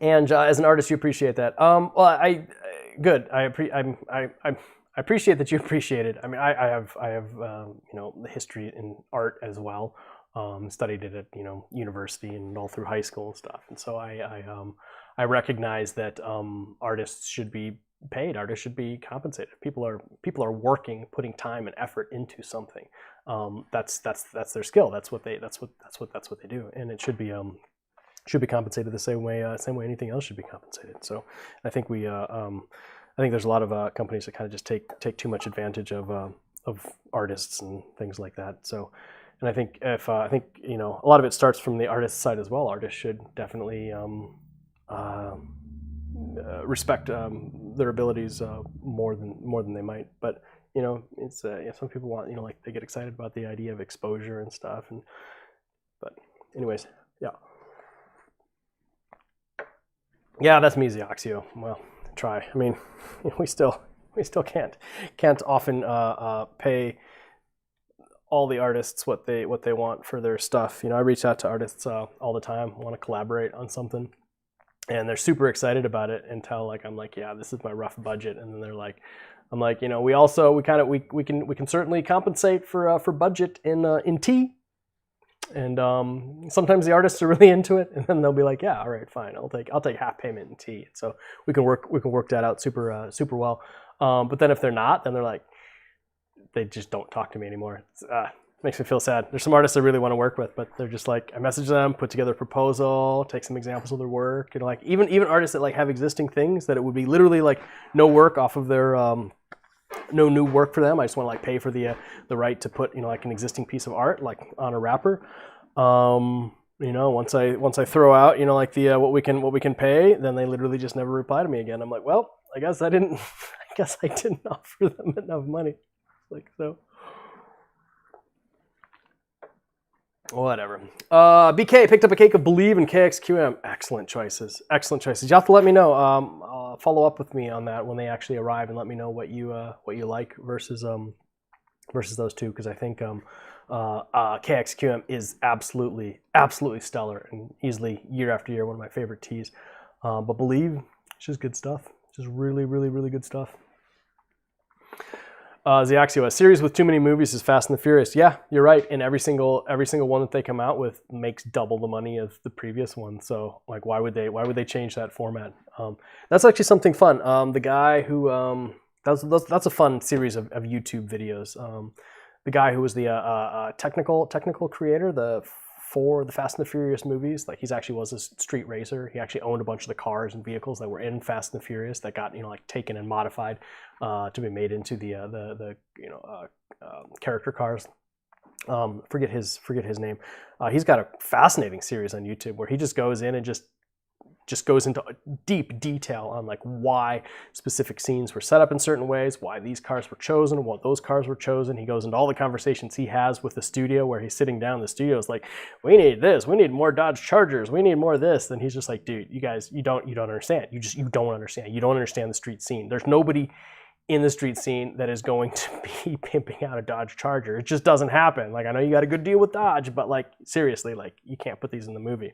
And as an artist, you appreciate that. Well, good. I appreciate that you appreciate it. I mean, I have the history in art as well. Studied it at university and all through high school and stuff. And so I recognize that artists should be paid. Artists should be compensated. People are working, putting time and effort into something. That's their skill. That's what they do, and it should be compensated the same way anything else should be compensated. So I think I think there's a lot of companies that kind of just take too much advantage of artists and things like that. So. And I think a lot of it starts from the artist side as well. Artists should definitely respect their abilities more than they might. But it's some people want like they get excited about the idea of exposure and stuff. But anyways, yeah, that's me, Oxio. Well, try. I mean, we still can't often pay all the artists what they want for their stuff. I reach out to artists all the time, want to collaborate on something, and they're super excited about it until I'm like, yeah, this is my rough budget, and then they're like, I'm like, we can certainly compensate for budget in tea, and sometimes the artists are really into it, and then they'll be like, yeah, all right, fine, I'll take half payment in tea, so we can work that out super well. But then if they're not, then they're like, they just don't talk to me anymore. Makes me feel sad. There's some artists I really want to work with, but they're just like, I message them, put together a proposal, take some examples of their work. Like even artists that have existing things that it would be literally no work off of their, no new work for them. I just want to pay for the right to put an existing piece of art on a wrapper. Once I throw out what we can pay, then they literally just never reply to me again. I'm like, well, I guess I didn't offer them enough money. So, whatever. BK picked up a cake of Believe in KXQM. Excellent choices. You have to let me know. Follow up with me on that when they actually arrive, and let me know what you like versus those two, because I think KXQM is absolutely stellar and easily year after year one of my favorite teas. But Believe, it's just good stuff. Just really good stuff. Ziaxio, a series with too many movies is Fast and the Furious. Yeah, you're right. And every single one that they come out with makes double the money of the previous one. So like, why would they change that format? That's actually something fun. The guy who that's a fun series of YouTube videos. The guy who was the technical creator for the Fast and the Furious movies, like he actually was a street racer. He actually owned a bunch of the cars and vehicles that were in Fast and the Furious that got like taken and modified to be made into the character cars. Forget his name. He's got a fascinating series on YouTube where he just goes in and just goes into deep detail on like why specific scenes were set up in certain ways, why these cars were chosen, what those cars were chosen. He goes into all the conversations he has with the studio where he's sitting down. The studio is like, we need this, we need more Dodge Chargers, we need more of this. Then he's just like, dude, you guys, you don't understand. You don't understand. You don't understand the street scene. There's nobody in the street scene that is going to be pimping out a Dodge Charger. It just doesn't happen. Like, I know you got a good deal with Dodge, but like seriously, like you can't put these in the movie.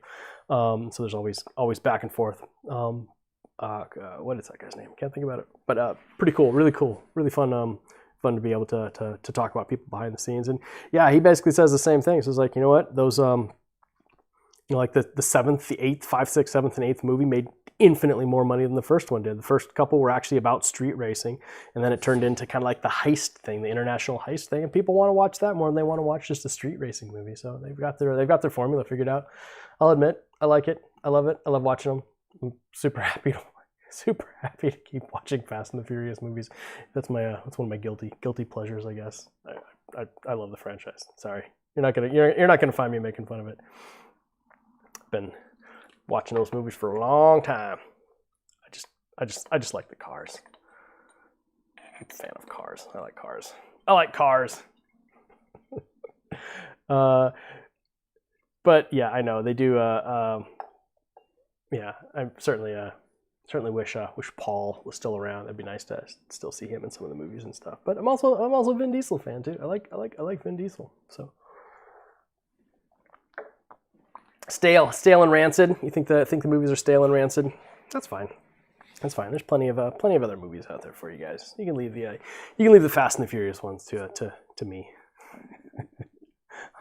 So there's always back and forth. What is that guy's name? Can't think about it. But pretty cool, really fun. Fun to be able to talk about people behind the scenes. And yeah, he basically says the same thing. So it's like, you know what, those like the 7th, the 8th, 5th, 6th, 7th, and 8th movie made infinitely more money than the first one did. The first couple were actually about street racing, and then it turned into kind of like the heist thing, the international heist thing, and people want to watch that more than they want to watch just a street racing movie. So they've got their formula figured out. I'll admit, I like it. I love it. I love watching them. I'm super happy to keep watching Fast and the Furious movies. That's one of my guilty pleasures, I guess. I love the franchise. Sorry, you're not gonna find me making fun of it. Been watching those movies for a long time. I just like the cars. I'm a fan of cars. I like cars. But yeah, I know they do. Yeah, I certainly wish Paul was still around. It'd be nice to still see him in some of the movies and stuff. But I'm also a Vin Diesel fan too. I like Vin Diesel. So stale and rancid. You think the movies are stale and rancid? That's fine. There's plenty of other movies out there for you guys. You can leave the Fast and the Furious ones to me.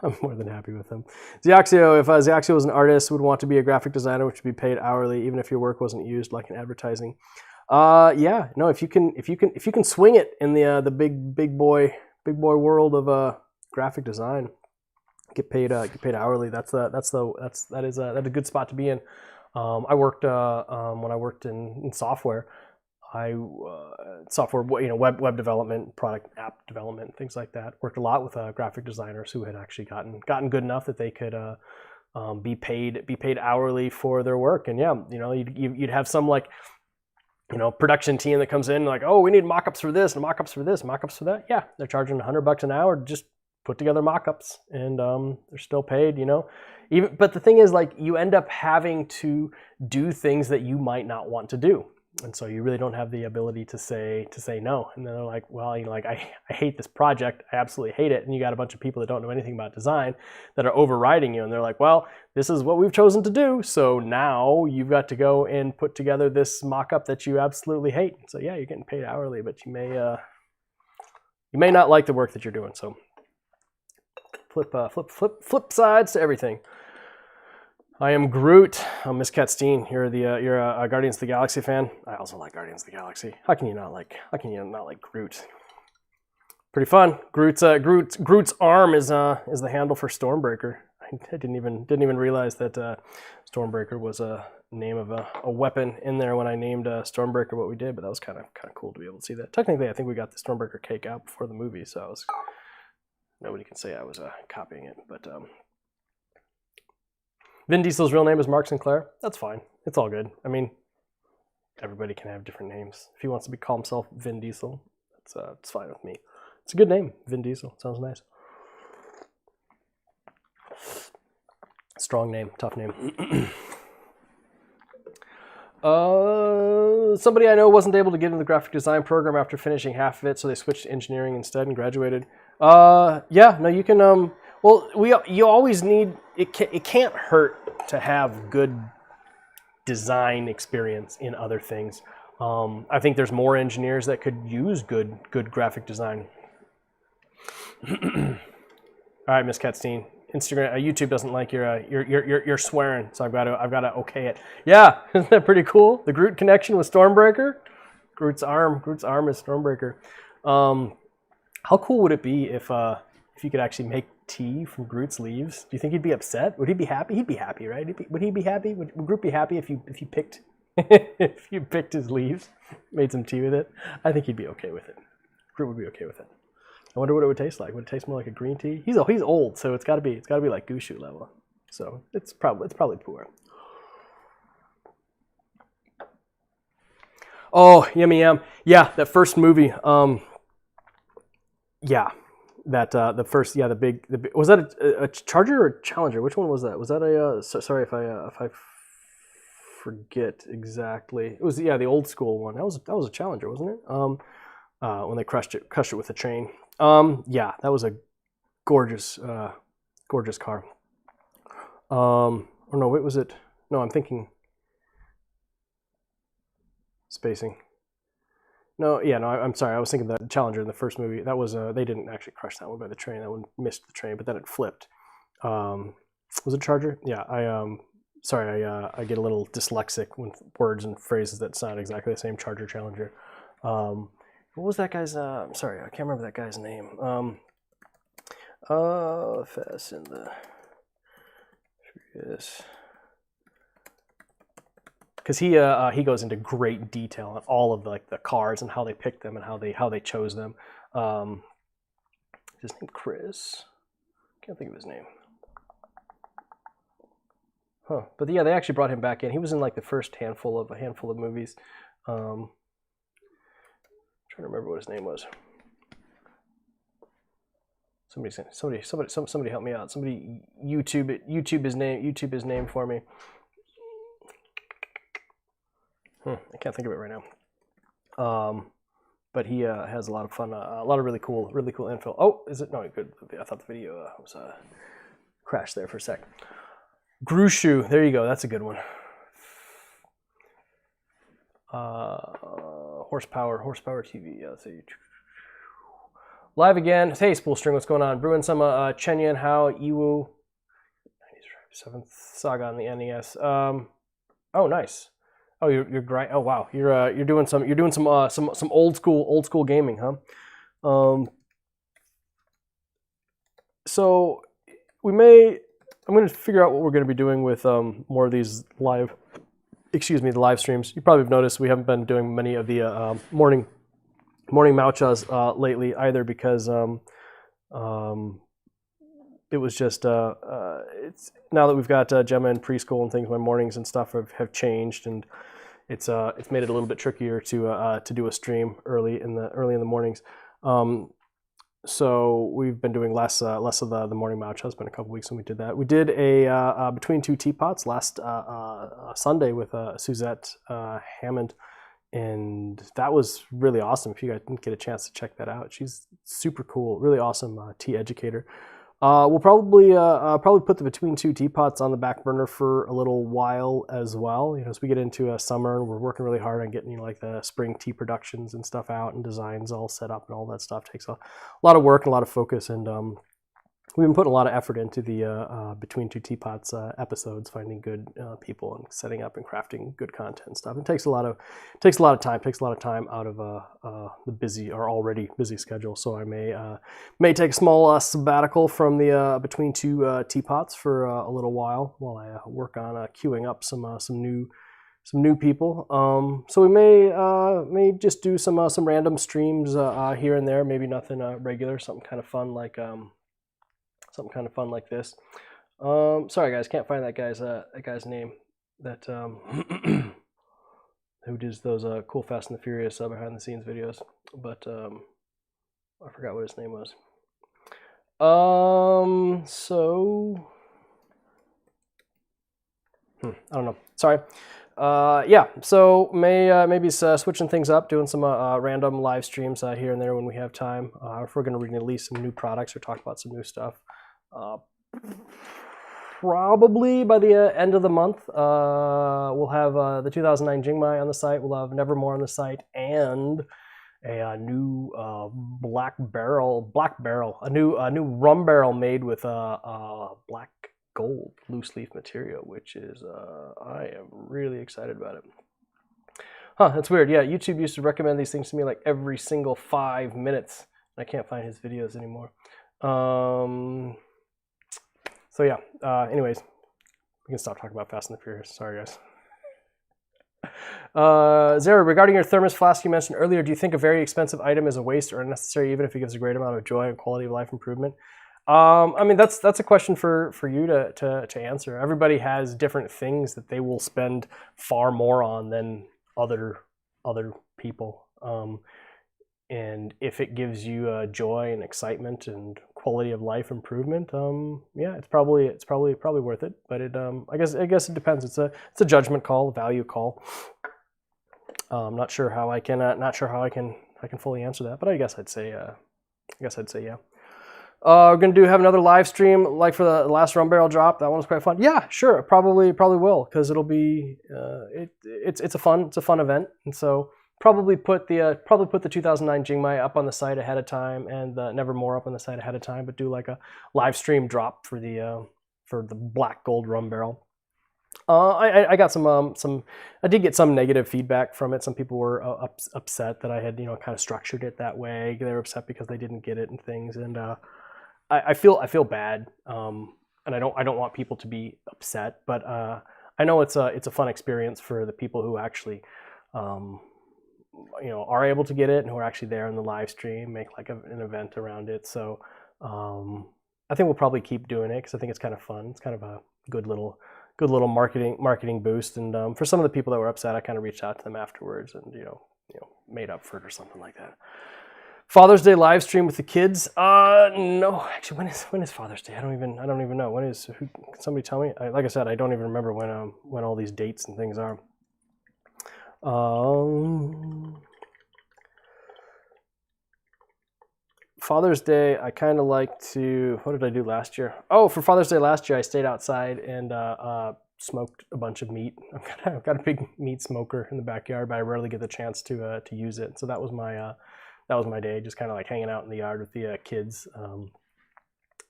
I'm more than happy with them. Ziaxio, if Ziaxio was an artist, would want to be a graphic designer, which would be paid hourly, even if your work wasn't used like in advertising. Yeah, no, if you can swing it in the big boy world of graphic design, get paid hourly. That's a good spot to be in. I worked when I worked in software. Software, web development, product app development, things like that. Worked a lot with graphic designers who had actually gotten good enough that they could be paid hourly for their work. And yeah, you'd have some like production team that comes in like, oh, we need mock-ups for this and mock-ups for this, mock-ups for that. Yeah, they're charging $100 an hour to just put together mock-ups, and they're still paid. But the thing is, like, you end up having to do things that you might not want to do. And so you really don't have the ability to say no. And then they're like, well, I hate this project. I absolutely hate it. And you got a bunch of people that don't know anything about design that are overriding you. And they're like, well, this is what we've chosen to do. So now you've got to go and put together this mock-up that you absolutely hate. So yeah, you're getting paid hourly, but you may not like the work that you're doing. So flip sides to everything. I am Groot. I'm Miss Catstein. You're a Guardians of the Galaxy fan. I also like Guardians of the Galaxy. How can you not like Groot? Pretty fun. Groot's arm is the handle for Stormbreaker. I didn't even realize that Stormbreaker was a name of a weapon in there when I named Stormbreaker what we did. But that was kind of cool to be able to see that. Technically, I think we got the Stormbreaker cake out before the movie, so nobody can say I was copying it. But Vin Diesel's real name is Mark Sinclair. That's fine. It's all good. I mean, everybody can have different names. If he wants to call himself Vin Diesel, it's fine with me. It's a good name, Vin Diesel. Sounds nice. Strong name, tough name. Somebody I know wasn't able to get into the graphic design program after finishing half of it, so they switched to engineering instead and graduated. Yeah, no, you can. Well, you always need it. It can't hurt to have good design experience in other things. I think there's more engineers that could use good graphic design. All right, Miss Katstein. Instagram, YouTube doesn't like your swearing, so I've got to okay it. Yeah, isn't that pretty cool? The Groot connection with Stormbreaker. Groot's arm is Stormbreaker. How cool would it be if you could actually make tea from Groot's leaves? Do you think he'd be upset? Would he be happy? He'd be happy, right? Would he be happy? Would Groot be happy if you picked if you picked his leaves, made some tea with it? I think he'd be okay with it. Groot would be okay with it. I wonder what it would taste like. Would it taste more like a green tea? He's old, so it's got to be like Gushu level. So it's probably pu'er. Oh, yummy yum. Yeah, that first movie. Yeah, that the first. Yeah, the big. Was that a Charger or a Challenger? Which one was that? Was that a? Sorry if I forget exactly. It was the old school one. That was a Challenger, wasn't it? When they crushed it with a chain. Yeah, that was a gorgeous car. Or no, wait, was it? No, I'm thinking spacing. No, yeah, no, I'm sorry. I was thinking that Challenger in the first movie. That was they didn't actually crush that one by the train. That one missed the train, but then it flipped. Was it Charger? Yeah, sorry, I get a little dyslexic when words and phrases that sound exactly the same. Charger, Challenger. What was that guy's? I'm sorry, I can't remember that guy's name. Fast in the yes, because he goes into great detail on all of the cars and how they picked them and how they chose them. His name Chris. Can't think of his name. Huh? But yeah, they actually brought him back in. He was in like the first handful of movies. Trying to remember what his name was. Somebody help me out. Somebody YouTube his name for me. I can't think of it right now. But he has a lot of fun, a lot of really cool info. Oh, is it? No, good. I thought the video was crashed there for a sec. Grushu, there you go. That's a good one. Horsepower TV. Yeah, let's see. Live again. Hey, Spoolstring, what's going on? Brewing some Chenyan Hao Iwu 7th Saga on the NES. Oh, nice. Oh, you're great. Oh, wow. You're doing some old school gaming, huh? So I'm going to figure out what we're going to be doing with more of these the live streams. You probably have noticed we haven't been doing many of the morning mauchas lately either, because it was just it's now that we've got Gemma in preschool and things, my mornings and stuff have changed, and it's made it a little bit trickier to do a stream early in the mornings. So we've been doing less of the morning maucha. It's been a couple weeks since we did that. We did a Between Two Teapots last Sunday with Suzette Hammond, and that was really awesome. If you guys didn't get a chance to check that out, she's super cool, really awesome tea educator. We'll probably put the Between Two Teapots on the back burner for a little while as well. You know, as we get into summer, we're working really hard on getting like the spring tea productions and stuff out and designs all set up, and all that stuff takes a lot of work and a lot of focus. And we've been putting a lot of effort into the Between Two Teapots episodes, finding good people and setting up and crafting good content and stuff. It takes a lot of time out of the busy or already busy schedule. So I may take a small sabbatical from the Between Two Teapots for a little while I work on queuing up some new people. So we may just do some random streams here and there. Maybe nothing regular, something kind of fun like this. Sorry guys, can't find that guy's name that who does those cool Fast and the Furious behind the scenes videos, but I forgot what his name was. So I don't know. Sorry. Yeah, so maybe switching things up, doing some random live streams here and there when we have time. If we're going to release some new products or talk about some new stuff, probably by the end of the month, we'll have the 2009 Jingmai on the site. We'll have Nevermore on the site, and new a new rum barrel made with black gold loose leaf material, which is I am really excited about it. Huh, that's weird. Yeah, YouTube used to recommend these things to me like every single 5 minutes. I can't find his videos anymore. So yeah. Anyways, we can stop talking about Fast and the Furious. Sorry, guys. Zara, regarding your thermos flask you mentioned earlier, do you think a very expensive item is a waste or unnecessary, even if it gives a great amount of joy and quality of life improvement? I mean, that's a question for you to answer. Everybody has different things that they will spend far more on than other people. And if it gives you joy and excitement and quality of life improvement, yeah, it's probably worth it. But I guess it depends. It's a judgment call, a value call. Not sure how I can fully answer that, but I guess I'd say yeah. We're gonna have another live stream like for the last rum barrel drop. That one was quite fun. Yeah, sure, probably will, because it'll be it's a fun event, and so probably put the 2009 Jingmai up on the site ahead of time, and the Nevermore up on the site ahead of time, but do like a live stream drop for the black gold rum barrel. I got I did get some negative feedback from it. Some people were upset that I had kind of structured it that way. They were upset because they didn't get it and things, and I feel bad, and I don't want people to be upset, but I know it's a fun experience for the people who actually are able to get it and who are actually there in the live stream, make like an event around it. So I think we'll probably keep doing it because I think it's kind of fun. It's kind of a good little marketing boost. And for some of the people that were upset, I kind of reached out to them afterwards and made up for it or something like that. Father's Day live stream with the kids? No, actually, when is Father's Day? I don't even know. Can somebody tell me? Like I said, I don't even remember when all these dates and things are. Father's Day, I kind of like to. What did I do last year? Oh, for Father's Day last year, I stayed outside and smoked a bunch of meat. I've got a big meat smoker in the backyard, but I rarely get the chance to use it. So that was my day, just kind of like hanging out in the yard with the kids,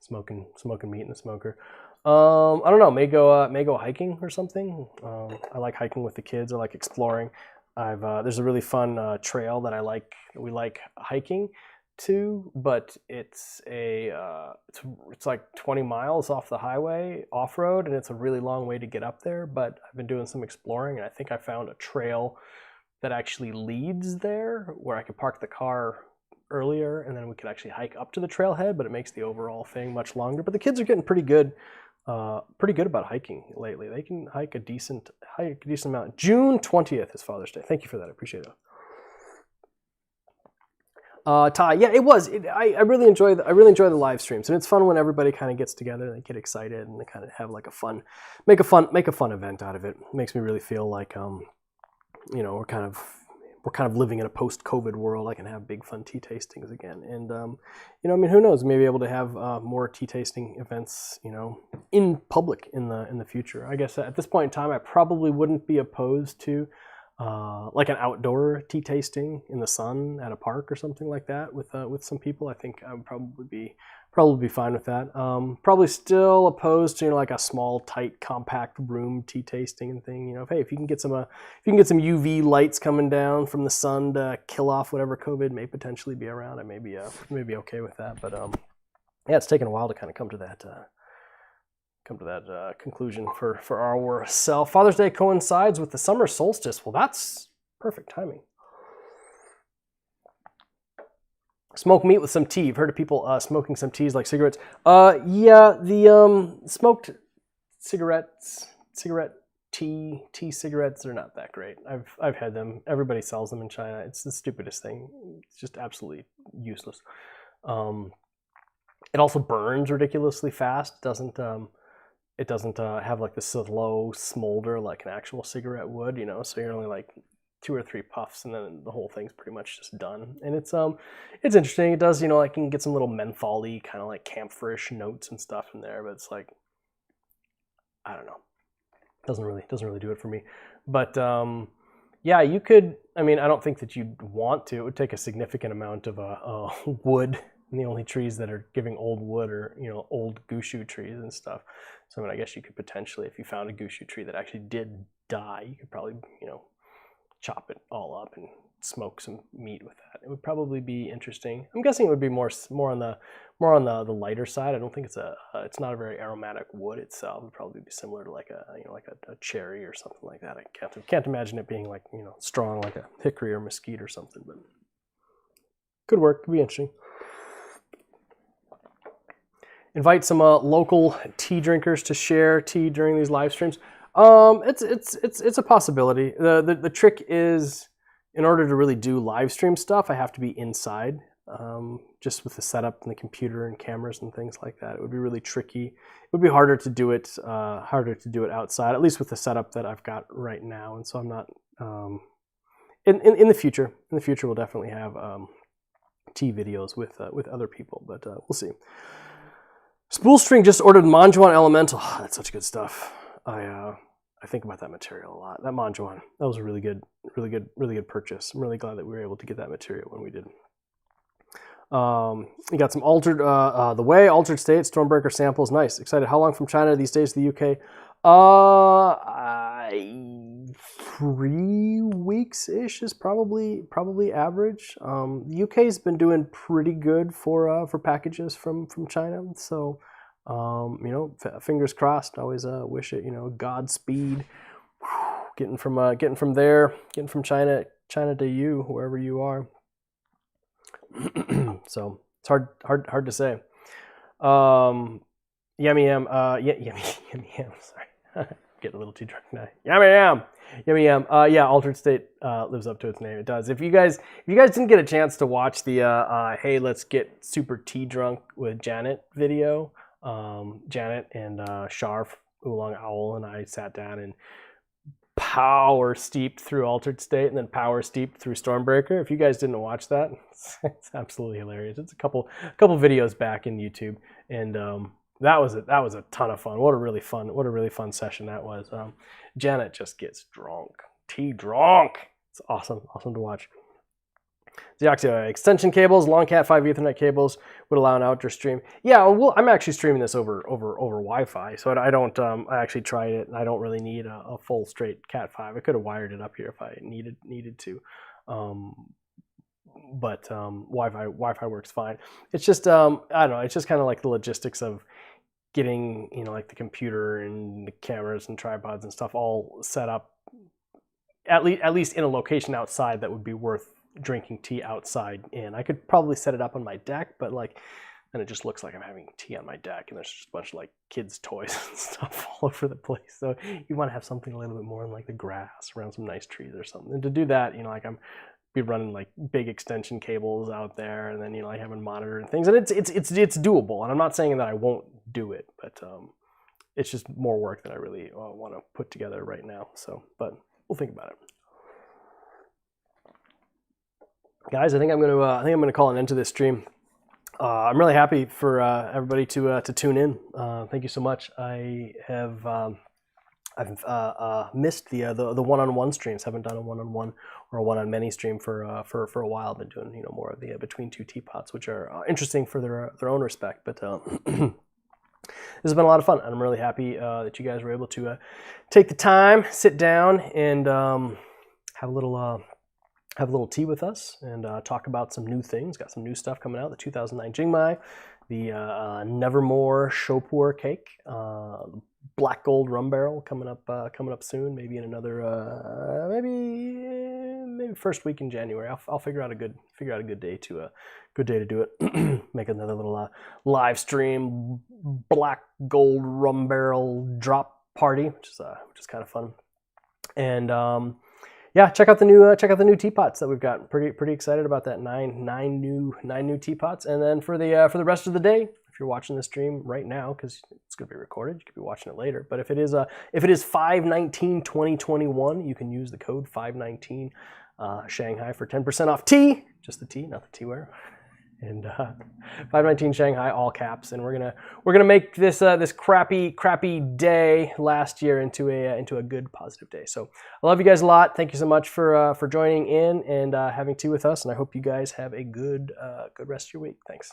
smoking meat in the smoker. I don't know, may go hiking or something. I like hiking with the kids. I like exploring. There's a really fun trail that we like hiking to, but it's like 20 miles off the highway off road, and it's a really long way to get up there. But I've been doing some exploring, and I think I found a trail that actually leads there where I could park the car earlier and then we could actually hike up to the trailhead, but it makes the overall thing much longer. But the kids are getting pretty good about hiking lately. They can hike a decent amount. June 20th is Father's Day. Thank you for that. I appreciate it. Ty, yeah, it was. I really enjoy the live streams, and it's fun when everybody kind of gets together and they get excited and they kind of have like make a fun event out of it. It makes me really feel like we're kind of living in a post-COVID world. I can have big fun tea tastings again, and I mean, who knows? Maybe able to have more tea tasting events, in public in the future. I guess at this point in time, I probably wouldn't be opposed to like an outdoor tea tasting in the sun at a park or something like that with some people. I think I would probably be fine with that. Probably still opposed to like a small, tight, compact room tea tasting and thing. If you can get some UV lights coming down from the sun to kill off whatever COVID may potentially be around, I may be okay with that. But yeah, it's taken a while to kind of come to that conclusion for our self. Father's Day coincides with the summer solstice. Well, that's perfect timing. Smoke meat with some tea. You've heard of people smoking some teas like cigarettes. Yeah, the smoked cigarette tea cigarettes are not that great. I've had them. Everybody sells them in China. It's the stupidest thing. It's just absolutely useless. It also burns ridiculously fast. It doesn't have like the slow smolder like an actual cigarette would, so you're only like 2 or 3 puffs and then the whole thing's pretty much just done. And it's interesting. It does, I can get some little menthol-y kind of like camphorish notes and stuff in there, but it's like, I don't know. Doesn't really do it for me. But Yeah, you could. I mean, I don't think that you'd want to. It would take a significant amount of wood, and the only trees that are giving old wood are, you know, old gushu trees and stuff. So I mean, I guess you could potentially, if you found a gushu tree that actually did die, you could probably, you know, chop it all up and smoke some meat with that. It would probably be interesting. I'm guessing it would be more on the lighter side. I don't think it's not a very aromatic wood itself. It would probably be similar to like a cherry or something like that. I can't imagine it being like, you know, strong like a hickory or mesquite or something, but could work. Could be interesting. Invite some local tea drinkers to share tea during these live streams. It's a possibility. The trick is, in order to really do live stream stuff, I have to be inside, just with the setup and the computer and cameras and things like that. It would be really tricky. It would be harder to do it outside, at least with the setup that I've got right now. And so I'm not. In the future, we'll definitely have tea videos with other people, but we'll see. Spoolstring just ordered Manjuan Elemental. That's such good stuff. I think about that material a lot. That Manjuan, that was a really good purchase. I'm really glad that we were able to get that material when we did. You got some altered, the way, altered state, Stormbreaker samples. Nice. Excited. How long from China these days to the UK? 3 weeks-ish is probably average. The UK's been doing pretty good for packages from China. So, you know, fingers crossed. Always wish it, you know, Godspeed. Getting from China to you, wherever you are. So it's hard to say. Yummy yum. Yummy yum. Sorry, getting a little too drunk now. Yummy yum. Yeah, Altered State lives up to its name. It does. If you guys didn't get a chance to watch the hey, let's get super tea drunk with Janet video, Janet and Sharf Oolong Owl and I sat down and power steeped through Altered State and then power steeped through Stormbreaker. If you guys didn't watch that, it's absolutely hilarious. It's a couple videos back in YouTube, and that was a ton of fun. What a really fun session that was. Janet just gets drunk, tea drunk. It's awesome to watch. Deoxy extension cables, long Cat 5 Ethernet cables would allow an outdoor stream. Yeah, well, I'm actually streaming this over Wi-Fi, so I don't. I actually tried it, and I don't really need a full straight Cat 5. I could have wired it up here if I needed to, but Wi-Fi works fine. It's just I don't know. It's just kind of like the logistics of getting, you know, like the computer and the cameras and tripods and stuff all set up at least in a location outside that would be worth drinking tea outside in. I could probably set it up on my deck, but like then it just looks like I'm having tea on my deck and there's just a bunch of like kids' toys and stuff all over the place. So you want to have something a little bit more in like the grass around some nice trees or something. And to do that, you know, like I'm be running like big extension cables out there, and then, you know, like having monitor and things, and it's doable. And I'm not saying that I won't do it, but it's just more work than I really want to put together right now. So, but we'll think about it. Guys, I think I'm gonna call an end to this stream. I'm really happy for everybody to tune in. Thank you so much. I've missed the one-on-one streams. Haven't done a one-on-one or a one-on-many stream for a while. I've been doing, you know, more of the between two teapots, which are interesting for their own respect. But this has been a lot of fun, and I'm really happy that you guys were able to take the time, sit down, and have a little tea with us and talk about some new things. Got some new stuff coming out. The 2009 Jingmai, the Nevermore pu-erh cake, black gold rum barrel coming up soon. Maybe in another maybe first week in January. I'll figure out a good day to do it. Make another little live stream black gold rum barrel drop party, which is kind of fun. And yeah, check out the new teapots that we've got. Pretty excited about that. Nine new teapots. And then for the rest of the day, if you're watching this stream right now, because it's going to be recorded, you could be watching it later. But if it is 5/19/2021, you can use the code 519 Shanghai for 10% off tea. Just the tea, not the tea wear. And 519 Shanghai, all caps, and we're gonna make this this crappy day last year into a good positive day. So I love you guys a lot. Thank you so much for joining in and having tea with us, and I hope you guys have a good rest of your week. Thanks.